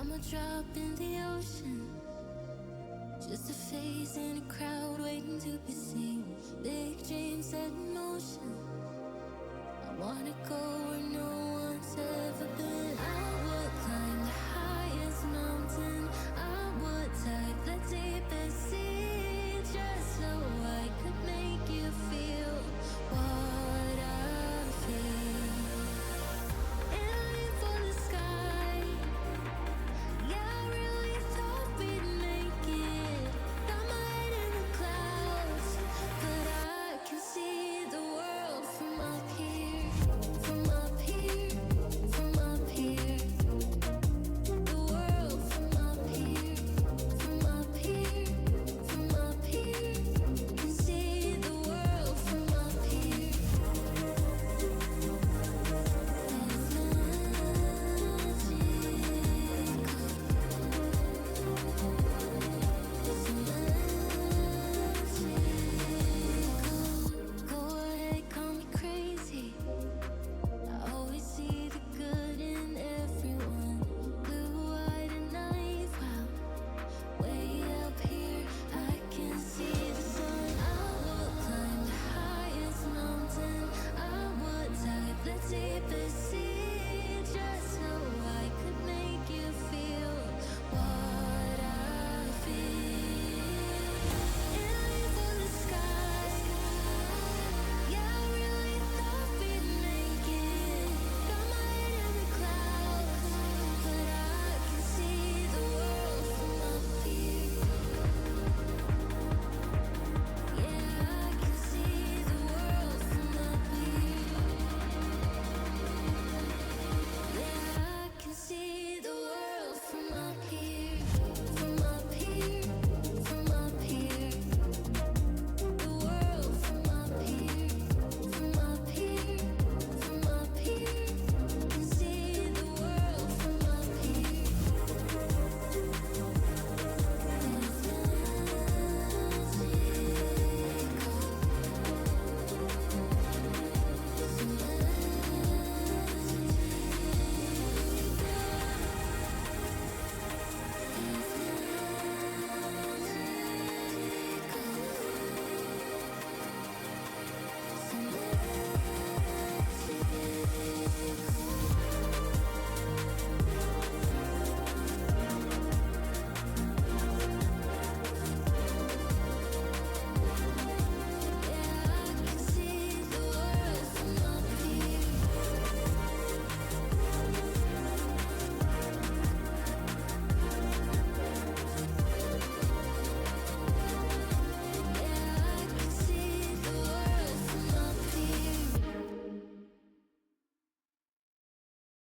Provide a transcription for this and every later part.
I'm a drop in the ocean, just a face in a crowd waiting to be seen. Big dreams set in motion. I wanna go where no one's ever been. I would climb the highest mountain. I would dive the deepest sea, just so I could make you feel what I feel. Aiming for the sky. Yeah, I really thought we'd make it. Got my head in the clouds, but I can see the world from up here. From up here, from up here. The world from up here. From up here, from up here. Can see the world from up here. Go ahead, call me crazy. I always see the good in everyone. Blue-eyed and naive, wow. Way up here, I can see the sun. I would climb the highest mountain. I would dive the deepest sea, just so I could make you feel what I feel. Aiming for the sky. Yeah, I really thought we'd make it. Got my head in the clouds, but I can see the world from up here. Yeah, I can see the world from up here. Yeah, I can see the world from up here. From up here, from up here. The world from up here. From up here, from up here. Can see the world from up here.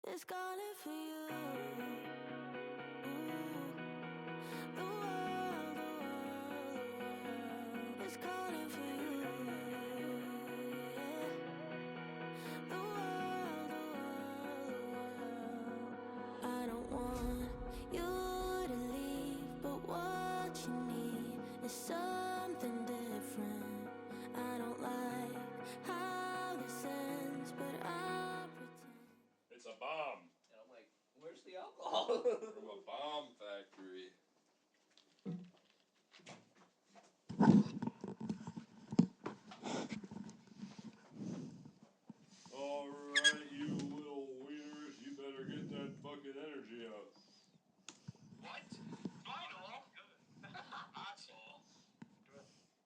It's calling for you. The world is calling for you. The world. I don't want you to leave, but what you need is something different. I don't like how this ends, but I'll pretend. It's a bomb And I'm like, where's the alcohol? from a bomb factory. Alright, you little wieners, you better get that fucking energy up. What? Vinyl? Asshole.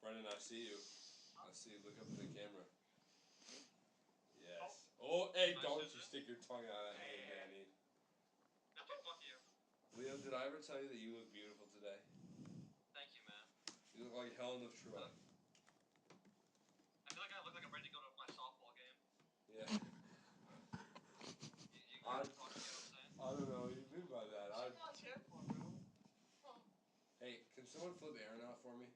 Brendan, I see you. I see you. Look up at the camera. Yes. Oh, hey, don't you stick your tongue out at me, Danny. No, fuck you. Leo, did I ever tell you that you look beautiful today? Thank you, man. You look like Helen of Troy. I feel like I look like I'm ready to go to my softball game. Yeah. You got to talk to me, you know what I'm saying? I don't know what you mean by that. Shut down chair for, bro. Hey, can someone flip Aaron out for me?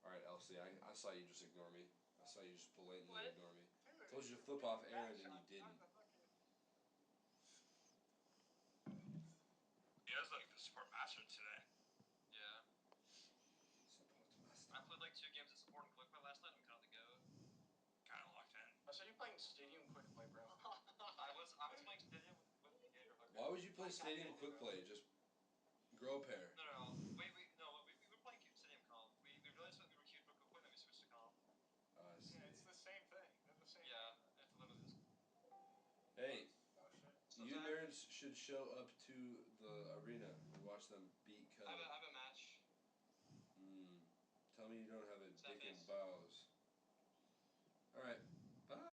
Alright, Elsie, I saw you just ignore me. I saw you just blatantly What? ignore me. I told you to flip off Aaron and you didn't. He has like the support master today. Yeah. I played like 2 games of support and quick play last night. I'm kind of the goat. Kind of locked in. I saw you playing Stadium quick play, bro. I was Why would you play Stadium Quick Play? Just grow a pair. No. We were playing Stadium Comp. We realized that we were queued for Quick Play, then we switched to Comp. I see. Yeah, it's the same thing. They're the same. Yeah, it's literally this. Hey, Oh shit. you nerds should show up to the arena and watch them beat Kato. I have a match. Tell me you don't have a Sad dick and face. balls. Alright, bye.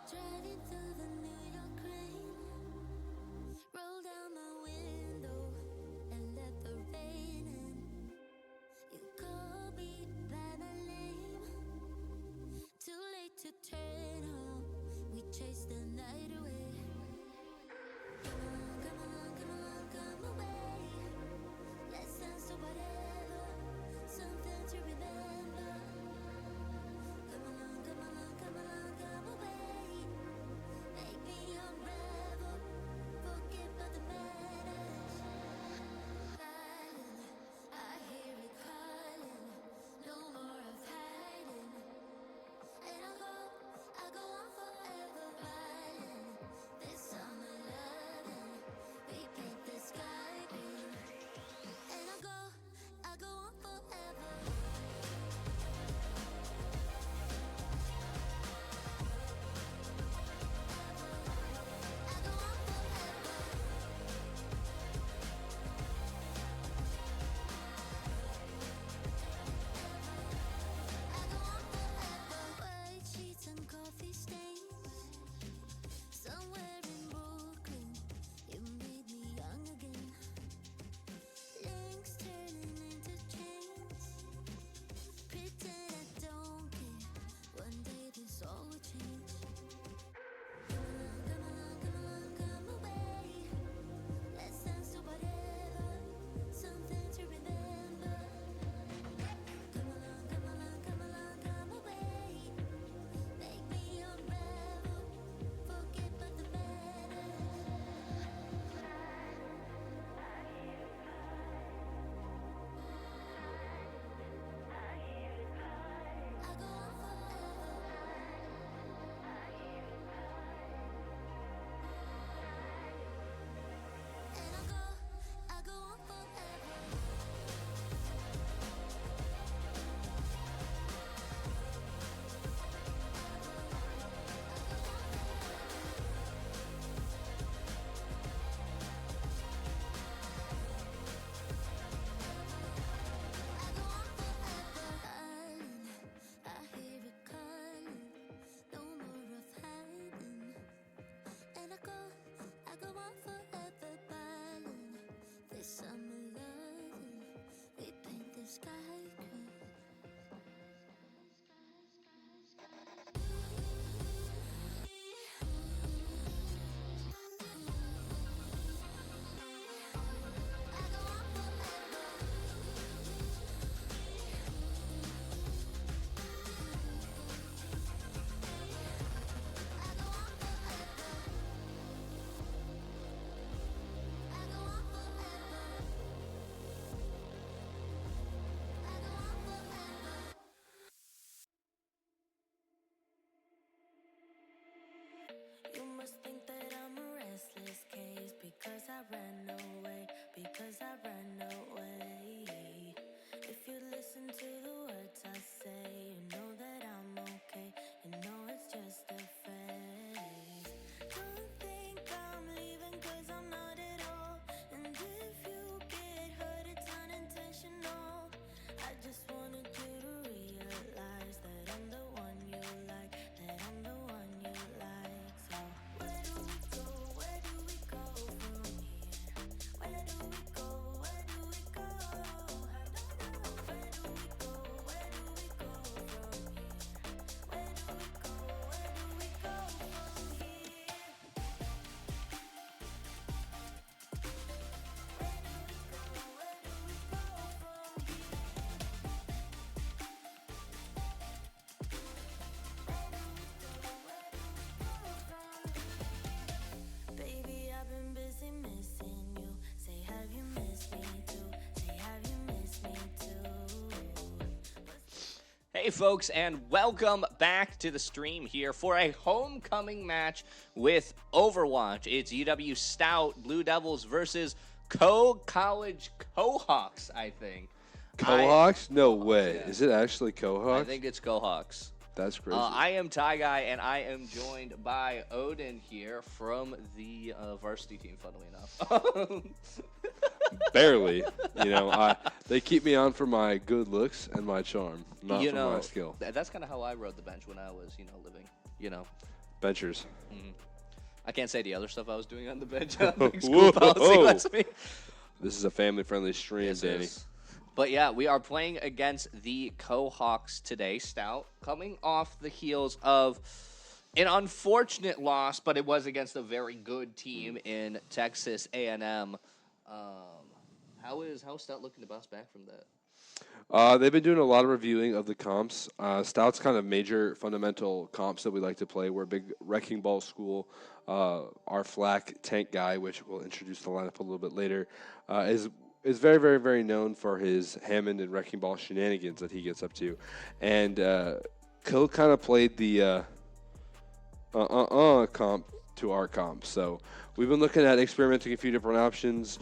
Driving through the New York rain, roll down my window and let the rain in. You call me by my name, too late to turn home. We chase the night away. Come away. Let's dance to whatever, something to remember. Come away. Make me unravel, forget about the matters. Silent, I hear it calling, no more of hiding. And I go on forever, violent. This summer loving, we paint the sky green. And I go on forever. White sheets and coffee stains. Somewhere in Brooklyn, you made me young again. Links turning into chains. Pretend I don't care. One day this all will change. Come away. Let's dance to whatever, something to remember. Come away. Make me unravel, forget about the matters. I go on forever. I go on forever. I hear it calling, no more of hiding. And I go on forever, balling. This summer loving, we paint the sky green. Hey folks, and welcome back to the stream here for a homecoming match with Overwatch. It's UW-Stout Blue Devils versus Co-College Cohawks, I think. Cohawks? No way. Yeah. Is it actually Cohawks? I think it's Cohawks. That's crazy. I am Ty Guy, and I am joined by Odin here from the varsity team, funnily enough. Barely. They keep me on for my good looks and my charm, not for my skill. That's kind of how I rode the bench when I was, living, Benchers. Mm-hmm. I can't say the other stuff I was doing on the bench. Big school policy lets me. This is a family-friendly stream, Yes, Danny. But yeah, we are playing against the Cohawks today. Stout coming off the heels of an unfortunate loss, but it was against a very good team in Texas A&M. How's Stout looking to bounce back from that? They've been doing a lot of reviewing of the comps. Stout's kind of major fundamental comps that we like to play. We're a big wrecking ball school. Our flak tank guy, which we'll introduce the lineup a little bit later, is very, very, very known for his Hammond and wrecking ball shenanigans that he gets up to. And Kill kind of played the comp to our comp. So we've been looking at experimenting a few different options.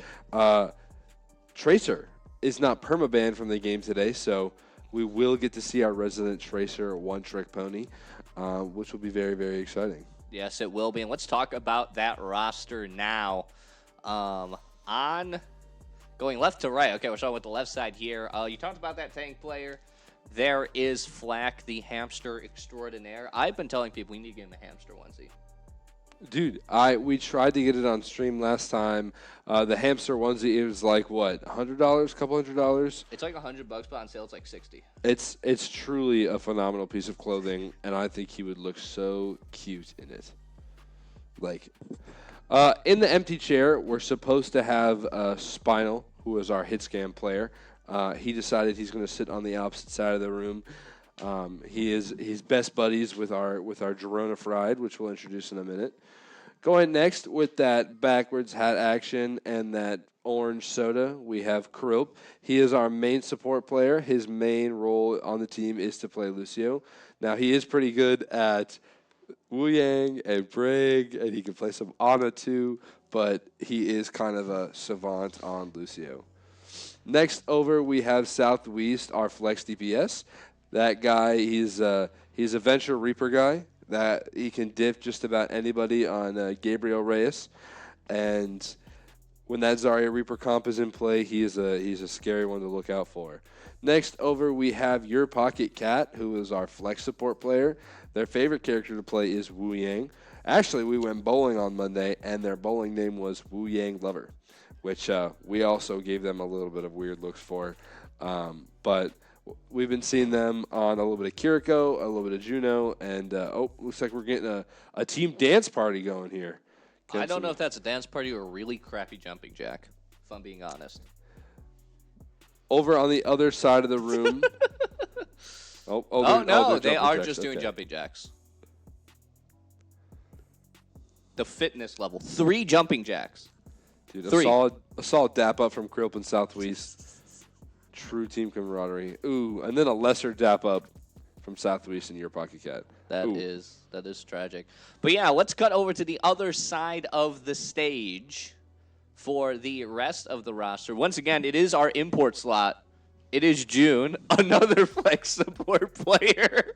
Tracer is not permabanned from the game today, so we will get to see our resident Tracer one-trick pony, which will be very, very exciting. Yes, it will be. And let's talk about that roster now. On going left to right. Okay, we're starting with the left side here. You talked about that tank player. There is Flack, the hamster extraordinaire. I've been telling people we need to get him a hamster onesie. Dude, we tried to get it on stream last time. The hamster onesie, it was like, what, $100, couple $100? It's like $100, but on sale it's like $60. It's truly a phenomenal piece of clothing, and I think he would look so cute in it. In the empty chair, we're supposed to have Spinal, who is our hit scam player. He decided he's going to sit on the opposite side of the room. He's best buddies with our Girona Fried, which we'll introduce in a minute. Going next with that backwards hat action and that orange soda, we have Krilp. He is our main support player. His main role on the team is to play Lucio. Now, he is pretty good at Wu Yang and Brig, and he can play some Ana too, but he is kind of a savant on Lucio. Next over, we have Southwest, our flex DPS. That guy, he's a Venture Reaper guy. That he can diff just about anybody on Gabriel Reyes, and when that Zarya Reaper comp is in play, he's a scary one to look out for. Next over, we have Your Pocket Cat, who is our flex support player. Their favorite character to play is Wu Yang. Actually, we went bowling on Monday, and their bowling name was Wu Yang Lover, which we also gave them a little bit of weird looks for, but we've been seeing them on a little bit of Kiriko, a little bit of Juno, and looks like we're getting a team dance party going here. I don't know if that's a dance party or a really crappy jumping jack, if I'm being honest. Over on the other side of the room. They are just doing jumping jacks. The fitness level. 3 jumping jacks. Dude, 3. a solid dap up from Krilp and Southwest. True team camaraderie. Ooh, and then a lesser dap up from Southwest and Your Pocket Cat. That is tragic. But yeah, let's cut over to the other side of the stage for the rest of the roster. Once again, it is our import slot. It is June, another flex support player.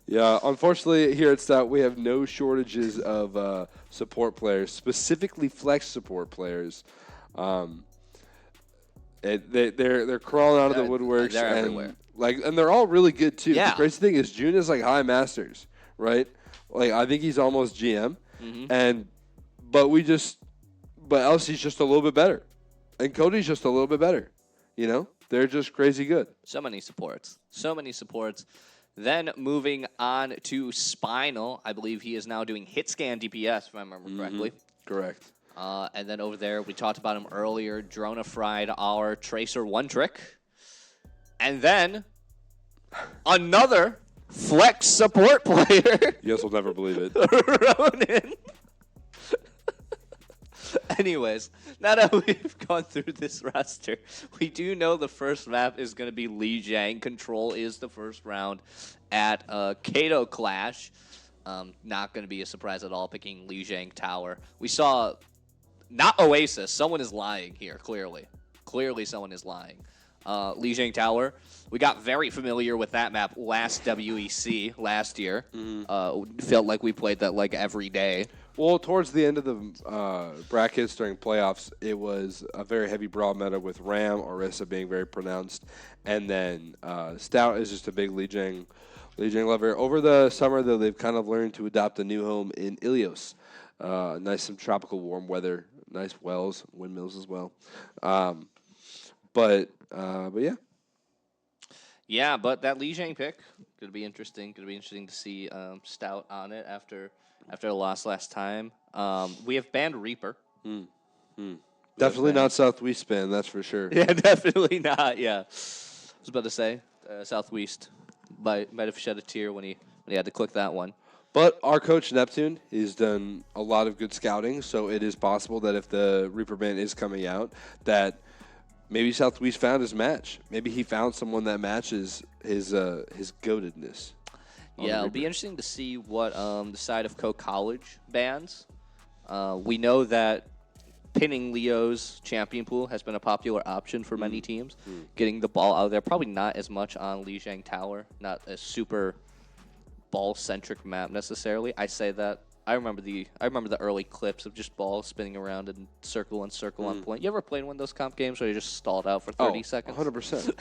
Yeah, unfortunately here at Stout, we have no shortages of support players, specifically flex support players. They're crawling out of the woodworks. They're everywhere. And they're all really good too. Yeah. The crazy thing is June is like high masters, right? I think he's almost GM, but Elsie's just a little bit better, and Cody's just a little bit better. They're just crazy good. So many supports. Then moving on to Spinal, I believe he is now doing hit scan DPS, if I remember correctly. Correct. And then over there, we talked about him earlier, Drona Fried, our Tracer one trick. And then another flex support player. You guys will never believe it. Ronan. Anyways, now that we've gone through this roster, we do know the first map is going to be Lijiang. Control is the first round at Kato Clash. Not going to be a surprise at all picking Lijiang Tower. We saw, not Oasis, someone is lying here, clearly. Clearly someone is lying. Lijiang Tower, we got very familiar with that map last WEC last year. Felt like we played that like every day. Well, towards the end of the brackets during playoffs, it was a very heavy brawl meta with Ram, Orisa being very pronounced, and then Stout is just a big Lijiang lover. Over the summer, though, they've kind of learned to adopt a new home in Ilios. Nice, some tropical warm weather, nice wells, windmills as well. But yeah. Yeah, but that Lijiang pick could be interesting. Could be interesting to see Stout on it after the loss last time. We have banned Reaper. Definitely not Southwest Spin, that's for sure. Yeah, definitely not. Yeah, I was about to say Southwest might have shed a tear when he had to click that one. But our coach Neptune has done a lot of good scouting, so it is possible that if the Reaper ban is coming out, that maybe Southwest found his match. Maybe he found someone that matches his goatedness. Yeah, it'll be interesting to see what the side of Co-College bans. We know that pinning Leo's champion pool has been a popular option for many teams. Getting the ball out there, probably not as much on Lijiang Tower, not a super ball-centric map necessarily. I say that. I remember the early clips of just balls spinning around in circle on point. You ever played one of those comp games where you just stalled out for 30 seconds? 100%.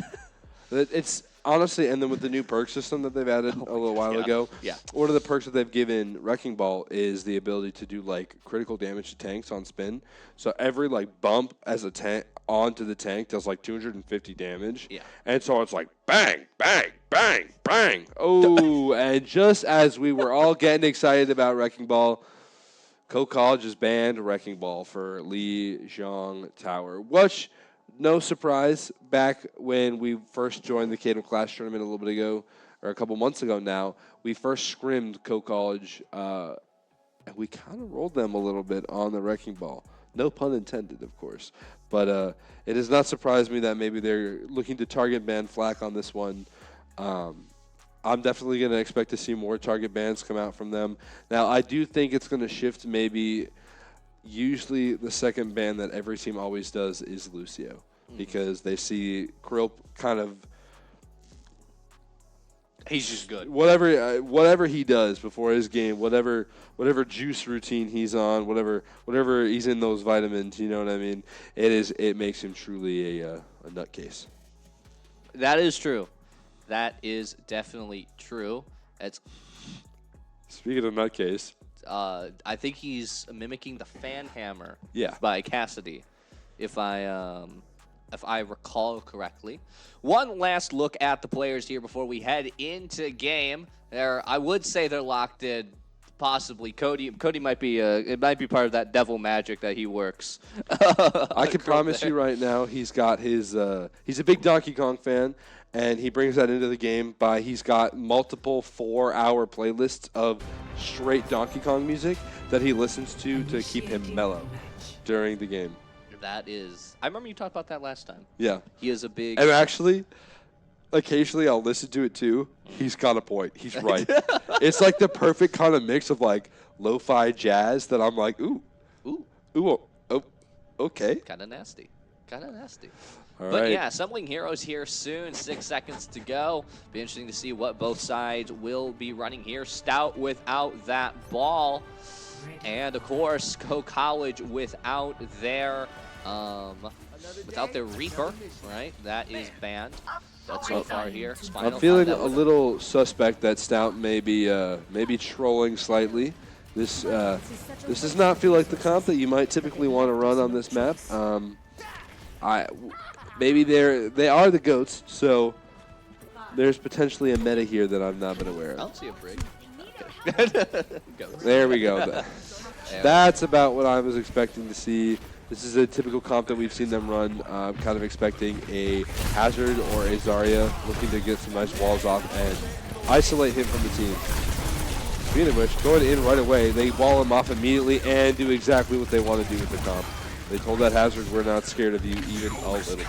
It's honestly, and then with the new perk system that they've added a little while ago, one of the perks that they've given Wrecking Ball is the ability to do like critical damage to tanks on spin. So every like bump as a tank onto the tank does like 250 damage. Yeah. And so it's like bang, bang, bang, bang. Oh, and just as we were all getting excited about Wrecking Ball, Co-College has banned Wrecking Ball for Lijiang Tower, which, no surprise, back when we first joined the Kato Clash tournament a little bit ago, or a couple months ago now, we first scrimmed Co-College, and we kind of rolled them a little bit on the Wrecking Ball. No pun intended, of course. But it has not surprised me that maybe they're looking to target ban Flack on this one. I'm definitely going to expect to see more target bans come out from them. Now, I do think it's going to shift maybe. Usually the second ban that every team always does is Lucio, because they see Krill kind of... He's just good. Whatever he does before his game, whatever juice routine he's on, whatever he's in those vitamins, you know what I mean? It makes him truly a nutcase. That is true. That is definitely true. Speaking of nutcase, I think he's mimicking the fan hammer Yeah. by Cassidy, if I recall correctly. One last look at the players here before we head into game. I would say they're locked in. Possibly Cody might be it might be part of that devil magic that he works. I can promise you right now, he's got his. He's a big Donkey Kong fan, and he brings that into the game by he's got multiple 4-hour playlists of straight Donkey Kong music that he listens to keep him mellow during the game. That is, I remember you talked about that last time. Yeah, He is a big. and actually, occasionally I'll listen to it too. He's got a point. He's right. It's like the perfect kind of mix of like lo-fi jazz that I'm like, ooh, oh, okay. Kind of nasty. All But right. yeah, Assembling Heroes here soon. 6 seconds to go. Be interesting to see what both sides will be running here. Stout without that ball. And of course, Co-College without their Reaper, right? That is banned. But so far here, Spinal I'm feeling found a out. little suspect that Stout may be trolling slightly. This does not feel like the comp that you might typically want to run on this map. Maybe they are the goats, so there's potentially a meta here that I've not been aware I of. don't see a brig. There we go. That's about what I was expecting to see. This is a typical comp that we've seen them run. I'm kind of expecting a Hazard or a Zarya looking to get some nice walls off and isolate him from the team. Speaking of which, going in right away, they wall him off immediately and do exactly what they want to do with the comp. They told that Hazard, we're not scared of you even a little bit.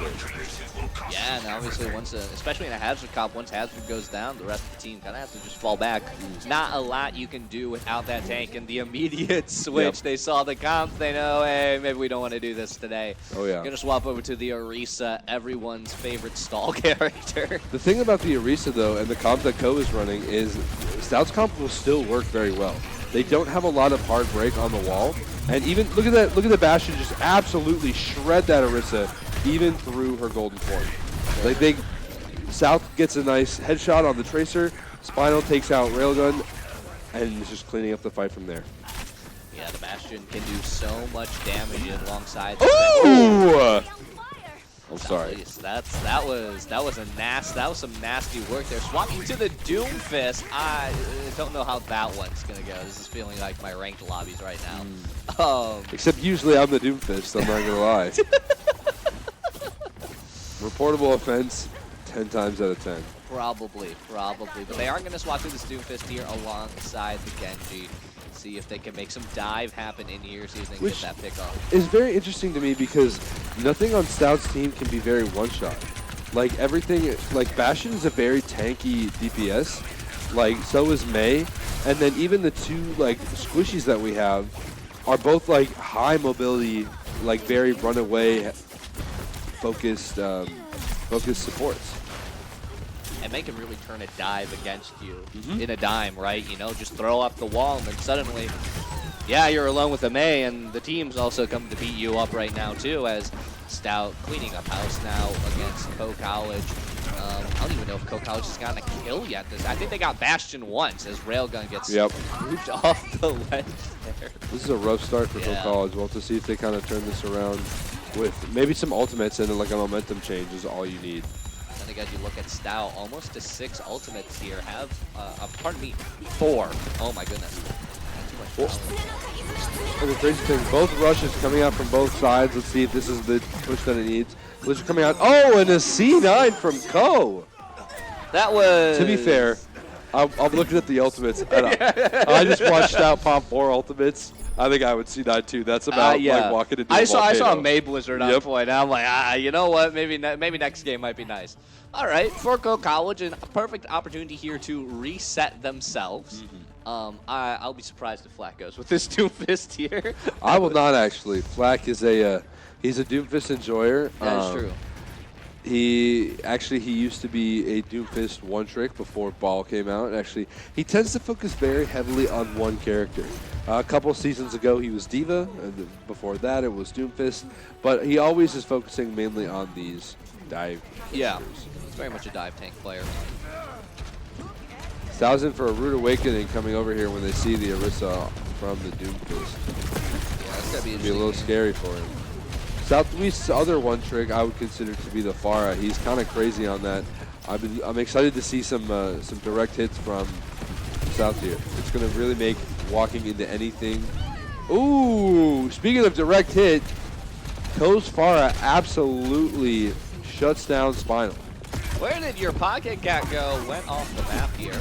Yeah, and obviously especially in a Hazard comp, once Hazard goes down, the rest of the team kind of has to just fall back. Not a lot you can do without that tank, and the immediate switch, They saw the comp, they know, hey, maybe we don't want to do this today. Oh, yeah. Gonna swap over to the Orisa, everyone's favorite stall character. The thing about the Orisa, though, and the comp that Ko is running is Stout's comp will still work very well. They don't have a lot of hard break on the wall, and even look at that! Look at the Bastion just absolutely shred that Orisa, even through her golden form. Like South gets a nice headshot on the Tracer, Spinal takes out Railgun, and is just cleaning up the fight from there. Yeah, the Bastion can do so much damage alongside. Ooh! I'm sorry. That was some nasty work there. Swapping to the Doomfist. I don't know how that one's gonna go. This is feeling like my ranked lobbies right now. Except usually I'm the Doomfist, I'm not gonna lie. Reportable offense 10 times out of 10. Probably. But they are gonna swap to this Doomfist here alongside the Genji. See if they can make some dive happen in here, see if they can get that pick off. It's very interesting to me because nothing on Stout's team can be very one-shot. Like everything, like Bastion is a very tanky DPS, like so is Mei, and then even the two like squishies that we have are both like high mobility, like very runaway focused supports. And they can really turn a dive against you in a dime, right? You know, just throw up the wall and then suddenly, yeah, you're alone with the Mei, and the team's also come to beat you up right now too, as Stout cleaning up house now against Co College. I don't even know if Co College has gotten a kill yet. I think they got Bastion once as Railgun gets moved off the ledge there. This is a rough start for Co College. We'll have to see if they kind of turn this around with maybe some ultimates and like a momentum change is all you need. And again, you look at Stout, almost to 6 ultimates here. Have, pardon me, 4. Oh my goodness. That's too much power. And the crazy thing, both rushes coming out from both sides. Let's see if this is the push that it needs. Blizzard coming out. Oh, and a C9 from Ko. That was... To be fair, I'm looking at the ultimates. And I just watched Stout pop 4 ultimates. I think I would C9 too. That's about like walking into I a saw a Mei Blizzard on point. I'm like, you know what? Maybe next game might be nice. All right, for Co College, and a perfect opportunity here to reset themselves. I'll be surprised if Flack goes with this Doomfist here. I will not actually. Flack is he's a Doomfist enjoyer. That is true. He used to be a Doomfist one trick before Ball came out. Actually, he tends to focus very heavily on one character. A couple seasons ago, he was D.Va, and before that, it was Doomfist. But he always is focusing mainly on these dive. Yeah, he's very much a dive tank player. Thousand for a rude awakening coming over here when they see the Orisa from the Doomfist. Yeah, that's gotta be a little scary for him. Southwest's other one trick I would consider to be the Pharah. He's kind of crazy on that. I'm excited to see some direct hits from South here. It's going to really make walking into anything. Ooh, speaking of direct hit, Ko's Pharah absolutely shuts down Spinal. Where did your pocket cat go? Went off the map here.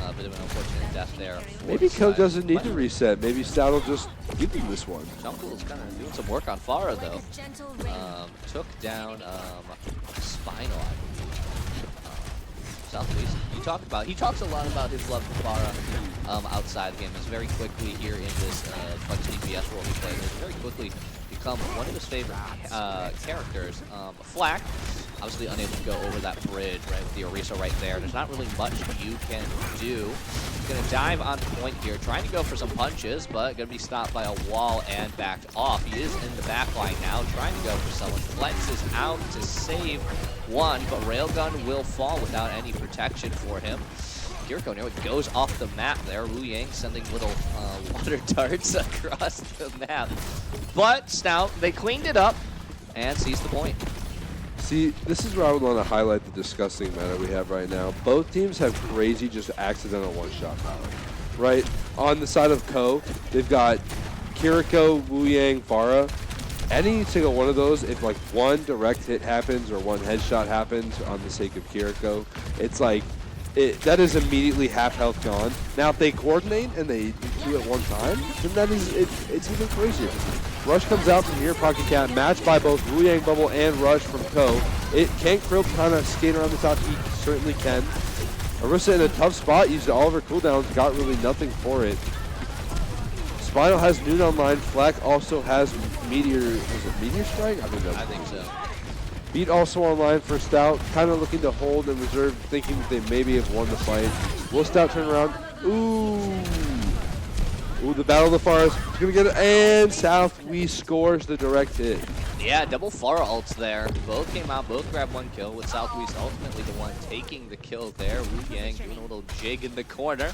A bit of an unfortunate death there. Maybe Ko doesn't need to reset. Maybe Stout will just give him this one. Junkle's kind of doing some work on Pharah though. Took down Spinal, I believe. Southwest. He talks a lot about his love for Pharah outside the game. It's very quickly here in this Flex DPS role he plays. It's very quickly become one of his favorite characters. Flack, obviously unable to go over that bridge, right, with the Orisa right there. There's not really much you can do. He's going to dive on point here, trying to go for some punches, but going to be stopped by a wall and backed off. He is in the back line now, trying to go for someone. Flex is out to save one, but Railgun will fall without any protection for him. Kiriko nearly goes off the map there. Wu Yang sending little water darts across the map. But Stout, they cleaned it up and seized the point. See, this is where I would want to highlight the disgusting meta we have right now. Both teams have crazy, just accidental one-shot power, right? On the side of Ko, they've got Kiriko, Wu Yang, Pharah. Any single one of those, if like one direct hit happens or one headshot happens on the sake of Kiriko, it's like that is immediately half health gone. Now, if they coordinate and they do it one time, then that is it's even crazier. Rush comes out from here, Pocket Cat, matched by both Wu Yang Bubble and Rush from Ko. Can Krill kind of skate around the top? He certainly can. Orisa in a tough spot, used all of her cooldowns, got really nothing for it. Spinal has Noon online. Flack also has Meteor. Was it Meteor Strike? I think so. Beat also online for Stout, kind of looking to hold and reserve, thinking that they maybe have won the fight. Will Stout turn around? Ooh, the Battle of the Forest. He's going to get it, and Southwest scores the direct hit. Yeah, double Pharah ults there. Both came out, both grabbed one kill, with Southwest ultimately the one taking the kill there. Wu Yang doing a little jig in the corner.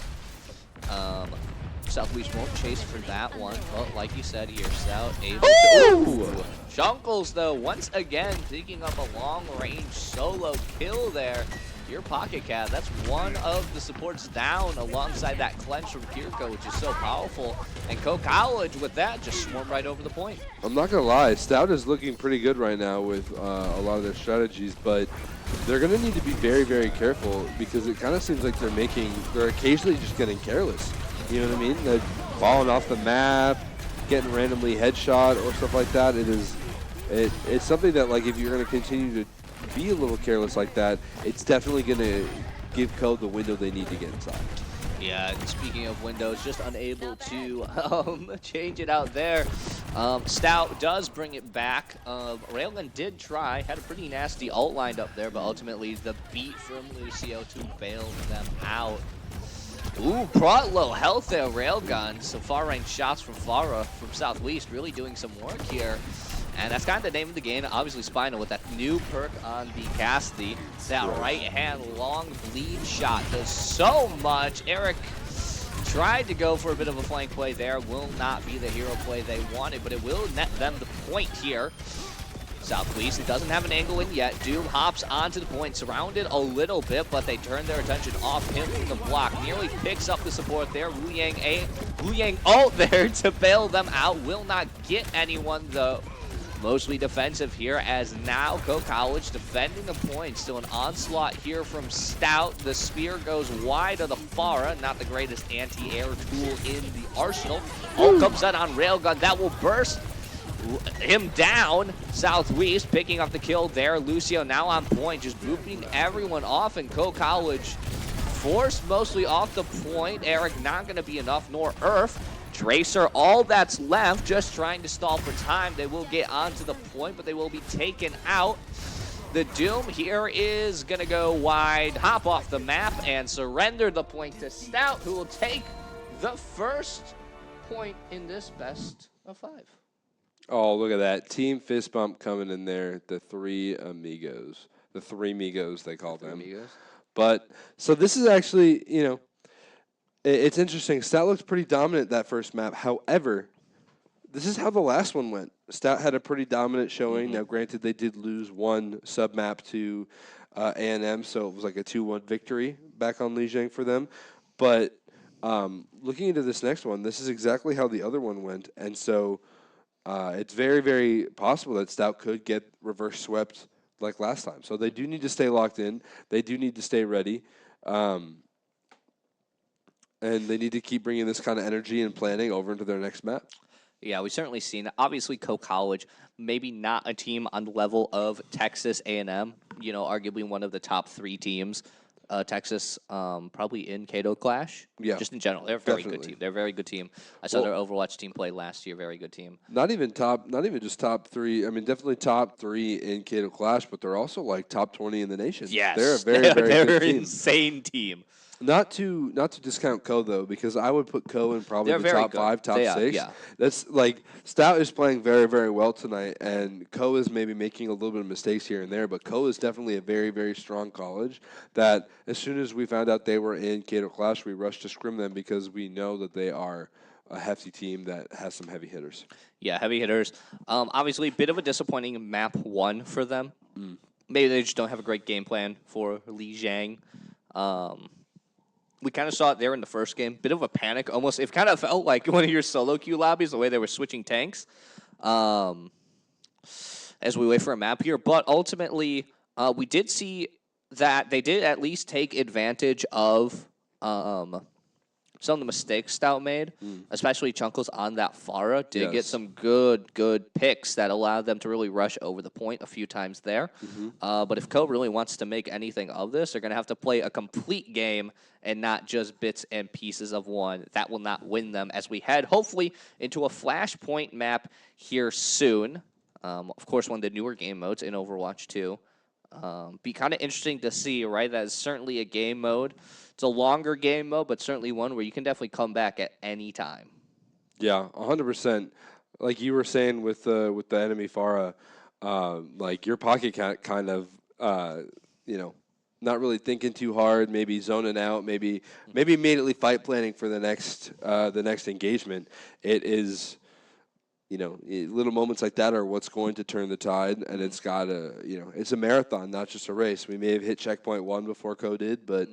Southwest won't chase for that one, but like you said here, Stout able to... Junkles, though, once again, digging up a long-range solo kill there. Your Pocket Cat, that's one of the supports down alongside that clench from Kirko, which is so powerful. And Co College, with that, just swarmed right over the point. I'm not going to lie, Stout is looking pretty good right now with a lot of their strategies, but they're going to need to be very, very careful because it kind of seems like they're occasionally just getting careless. You know what I mean? They're falling off the map, getting randomly headshot or stuff like that. It's something that, like, if you're going to continue to be a little careless like that, it's definitely going to give Code the window they need to get inside. Yeah, and speaking of windows, just unable to change it out there. Stout does bring it back. Railgun did try, had a pretty nasty ult lined up there, but ultimately the beat from Lucio to bail them out. Ooh, brought low health there, Railgun. Some far-range shots from Pharah from Southwest, really doing some work here. And that's kind of the name of the game. Obviously, Spinal with that new perk on the Cassidy. That right-hand long bleed shot does so much. Eric tried to go for a bit of a flank play there. Will not be the hero play they wanted, but it will net them the point here. Southwest, it doesn't have an angle in yet. Doom hops onto the point, surrounded a little bit, but they turn their attention off him from the block. Nearly picks up the support there. Wu Yang ult there to bail them out. Will not get anyone though. Mostly defensive here as now Co College defending the point. Still an onslaught here from Stout. The spear goes wide of the Pharah. Not the greatest anti-air tool in the arsenal. Ult comes out on Railgun. That will burst him down. Southwest picking up the kill there. Lucio now on point, just booping everyone off, and Co College forced mostly off the point. Eric not going to be enough, nor Earth. Tracer, all that's left, just trying to stall for time. They will get onto the point, but they will be taken out. The Doom here is going to go wide, hop off the map, and surrender the point to Stout, who will take the first point in this best of 5. Oh, look at that. Team fist bump coming in there. The three amigos. The three Migos, they call them. Amigos. But, so this is actually, you know, it's interesting. Stout looks pretty dominant that first map. However, this is how the last one went. Stout had a pretty dominant showing. Now, granted, they did lose one sub-map to A&M, so it was like a 2-1 victory back on Lijiang for them. But looking into this next one, this is exactly how the other one went. And so it's very, very possible that Stout could get reverse swept like last time. So they do need to stay locked in. They do need to stay ready. And they need to keep bringing this kind of energy and planning over into their next map. Yeah, we've certainly seen that. Obviously, Co College, maybe not a team on the level of Texas A&M, you know, arguably one of the top 3 teams. Texas, probably in Kato Clash. Yeah, just in general, they're a very good team. They're a very good team. I saw their Overwatch team play last year. Very good team. Not even just top 3. I mean, definitely top 3 in Kato Clash, but they're also like top 20 in the nation. Yes, they're a very, very good team. Insane team. Not to discount Co though, because I would put Co in probably the top 5, top 6. Yeah. That's like Stout is playing very, very well tonight, and Co is maybe making a little bit of mistakes here and there, but Co is definitely a very, very strong college. That as soon as we found out they were in Kato Clash, we rushed to scrim them because we know that they are a hefty team that has some heavy hitters. Yeah, heavy hitters. Obviously, a bit of a disappointing map 1 for them. Maybe they just don't have a great game plan for Lijiang. We kind of saw it there in the first game. Bit of a panic, almost. It kind of felt like one of your solo queue lobbies, the way they were switching tanks as we wait for a map here. But ultimately, we did see that they did at least take advantage of some of the mistakes Stout made, especially Chunkles on that Pharah, did get some good picks that allowed them to really rush over the point a few times there. But if Co really wants to make anything of this, they're going to have to play a complete game and not just bits and pieces of one. That will not win them as we head, hopefully, into a Flashpoint map here soon. Of course, one of the newer game modes in Overwatch 2. Be kind of interesting to see, right? That is certainly a game mode. It's a longer game mode, but certainly one where you can definitely come back at any time. Yeah, 100%. Like you were saying with the enemy Pharah, like your pocket kind of, not really thinking too hard, maybe zoning out, maybe immediately fight planning for the next engagement. It is, little moments like that are what's going to turn the tide, and it's got it's a marathon, not just a race. We may have hit checkpoint 1 before Co did, but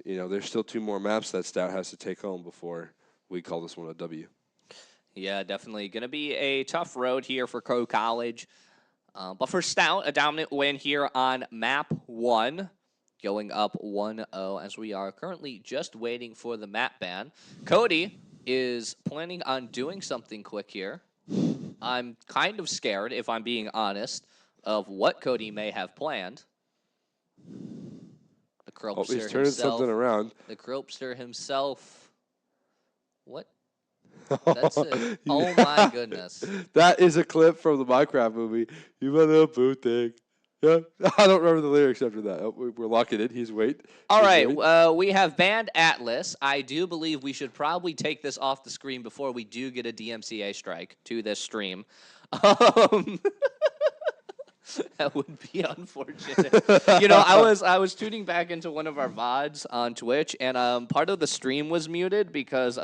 there's still 2 more maps that Stout has to take home before we call this one a W. Yeah, definitely going to be a tough road here for Co College. But for Stout, a dominant win here on map 1, going up 1-0 as we are currently just waiting for the map ban. Cody is planning on doing something quick here. I'm kind of scared, if I'm being honest, of what Cody may have planned. The Cropster he's turning something around. The Cropster himself. What? That's it. Oh my goodness. That is a clip from the Minecraft movie. You want a boo thing. Yeah. I don't remember the lyrics after that. Oh, we're locking it. He's wait. All right. We have banned Atlas. I do believe we should probably take this off the screen before we do get a DMCA strike to this stream. That would be unfortunate. I was tuning back into one of our VODs on Twitch, and part of the stream was muted because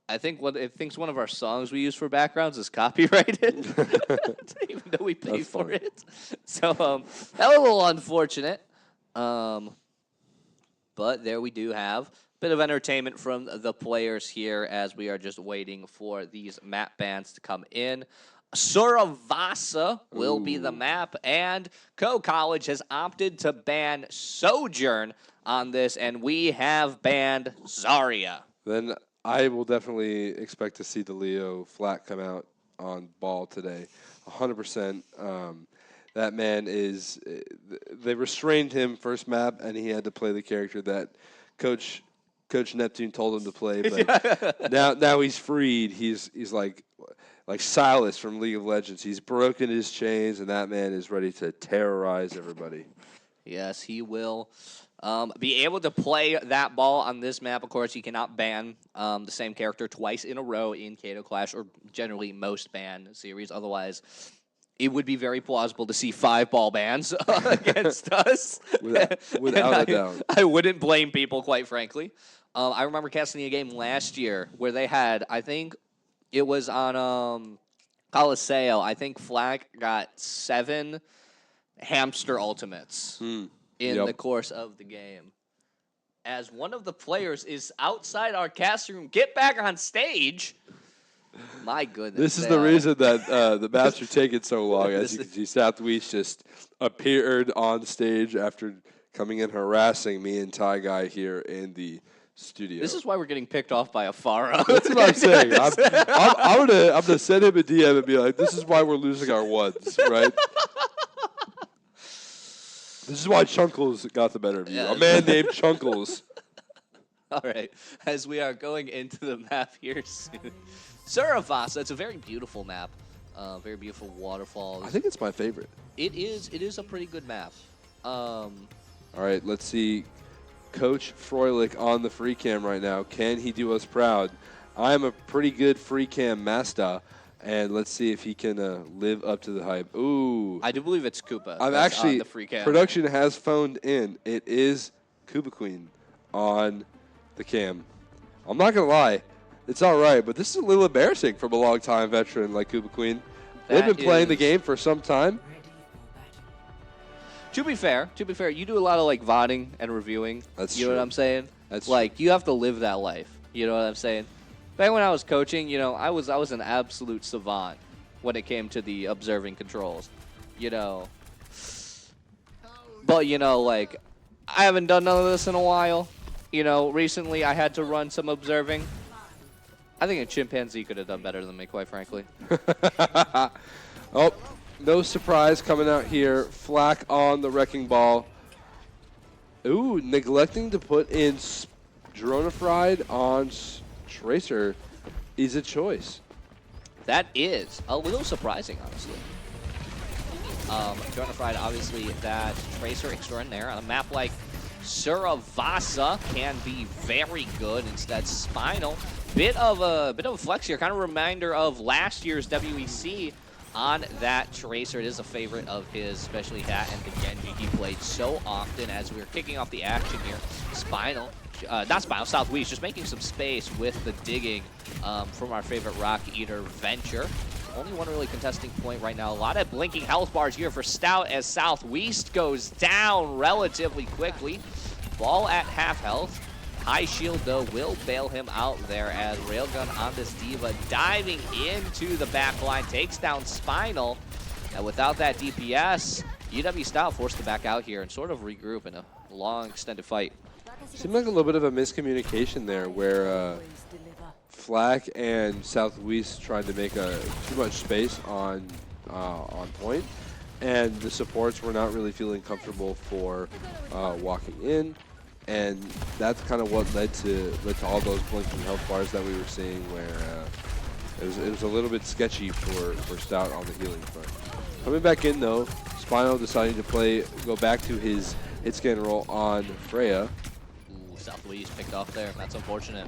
I think it thinks one of our songs we use for backgrounds is copyrighted, even though we pay for it. So that was a little unfortunate. But there we do have a bit of entertainment from the players here as we are just waiting for these map bans to come in. Suravasa will be the map, and Co College has opted to ban Sojourn on this, and we have banned Zarya. Then I will definitely expect to see the Leo flat come out on ball today. 100%. That man is... They restrained him first map, and he had to play the character that Coach Neptune told him to play. But now he's freed. He's like Silas from League of Legends. He's broken his chains, and that man is ready to terrorize everybody. Yes, he will. Be able to play that ball on this map. Of course, you cannot ban the same character twice in a row in Kato Clash, or generally most ban series. Otherwise, it would be very plausible to see 5 ball bans against us. Without a doubt. I wouldn't blame people, quite frankly. I remember casting a game last year where they had, I think it was on Coliseo. I think Flack got 7 hamster ultimates. In the course of the game. As one of the players is outside our casting room, get back on stage. My goodness. This is the reason that the maps are taking so long. As you can see, Southwest just appeared on stage after coming and harassing me and Ty Guy here in the studio. This is why we're getting picked off by a Pharah. That's what I'm saying. I'm gonna send him a DM and be like, this is why we're losing our ones, right? This is why Chunkles got the better of you. A man named Chunkles. All right. As we are going into the map here soon. Suravasa, it's a very beautiful map. Very beautiful waterfalls. I think it's my favorite. It is a pretty good map. All right, let's see Coach Froelich on the free cam right now. Can he do us proud? I'm a pretty good free cam master. And let's see if he can live up to the hype. Ooh. I do believe it's Koopa. I'm actually, on the free cam. Production has phoned in. It is Koopa Queen on the cam. I'm not going to lie. It's all right, but this is a little embarrassing from a long-time veteran like Koopa Queen. They've been playing the game for some time. To be fair, you do a lot of VODing and reviewing. That's You true. know what I'm saying? That's you have to live that life. You know what I'm saying? Back when I was coaching, I was an absolute savant when it came to the observing controls. But, you know, like, I haven't done none of this in a while. You know, recently I had to run some observing. I think a chimpanzee could have done better than me, quite frankly. Oh, no surprise coming out here. Flak on the wrecking ball. Ooh, neglecting to put in Dronafried on Tracer is a choice. That is a little surprising, honestly. Dronafried, obviously, that Tracer extraordinaire on a map like Suravasa can be very good. Instead, Spinal, bit of a flex here, kind of a reminder of last year's WEC on that Tracer. It is a favorite of his, especially that and the Genji he played so often. As we were kicking off the action here, Spinal, not Spinal, Southwest, just making some space with the digging from our favorite Rock Eater Venture. Only one really contesting point right now. A lot of blinking health bars here for Stout as Southwest goes down relatively quickly. Ball at half health. High shield, though, will bail him out there as Railgun on this D.Va diving into the back line, takes down Spinal. And without that DPS, UW-Stout forced to back out here and sort of regroup in a long, extended fight. Seemed like a little bit of a miscommunication there where Flak and Southwest tried to make too much space on point, and the supports were not really feeling comfortable for walking in, and that's kind of what led to all those blinking health bars that we were seeing, where it was a little bit sketchy for Stout on the healing front. Coming back in though, Spinal deciding to go back to his hit scan roll on Freya. Ooh, Southwest picked off there. That's unfortunate.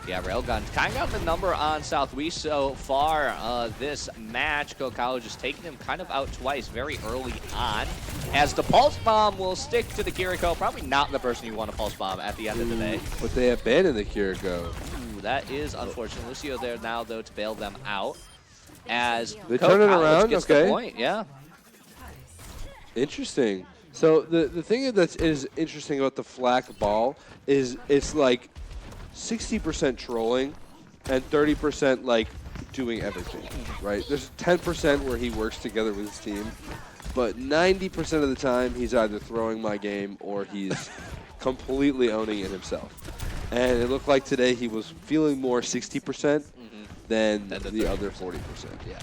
Yeah, Railgun kind of got the number on Southwest so far this match. Go College has taken him kind of out twice very early on. As the Pulse Bomb will stick to the Kiriko. Probably not the person you want to Pulse Bomb at the end of the day. But they abandoned the Kiriko. Ooh, that is unfortunate. Lucio there now, though, to bail them out. As they Go turn it College around, gets okay. the point, yeah. Interesting. So the thing that is interesting about the Flak ball is it's like 60% trolling and 30% like doing everything, right? There's 10% where he works together with his team, but 90% of the time he's either throwing my game or he's completely owning it himself. And it looked like today he was feeling more 60% than the other 40%. Yeah.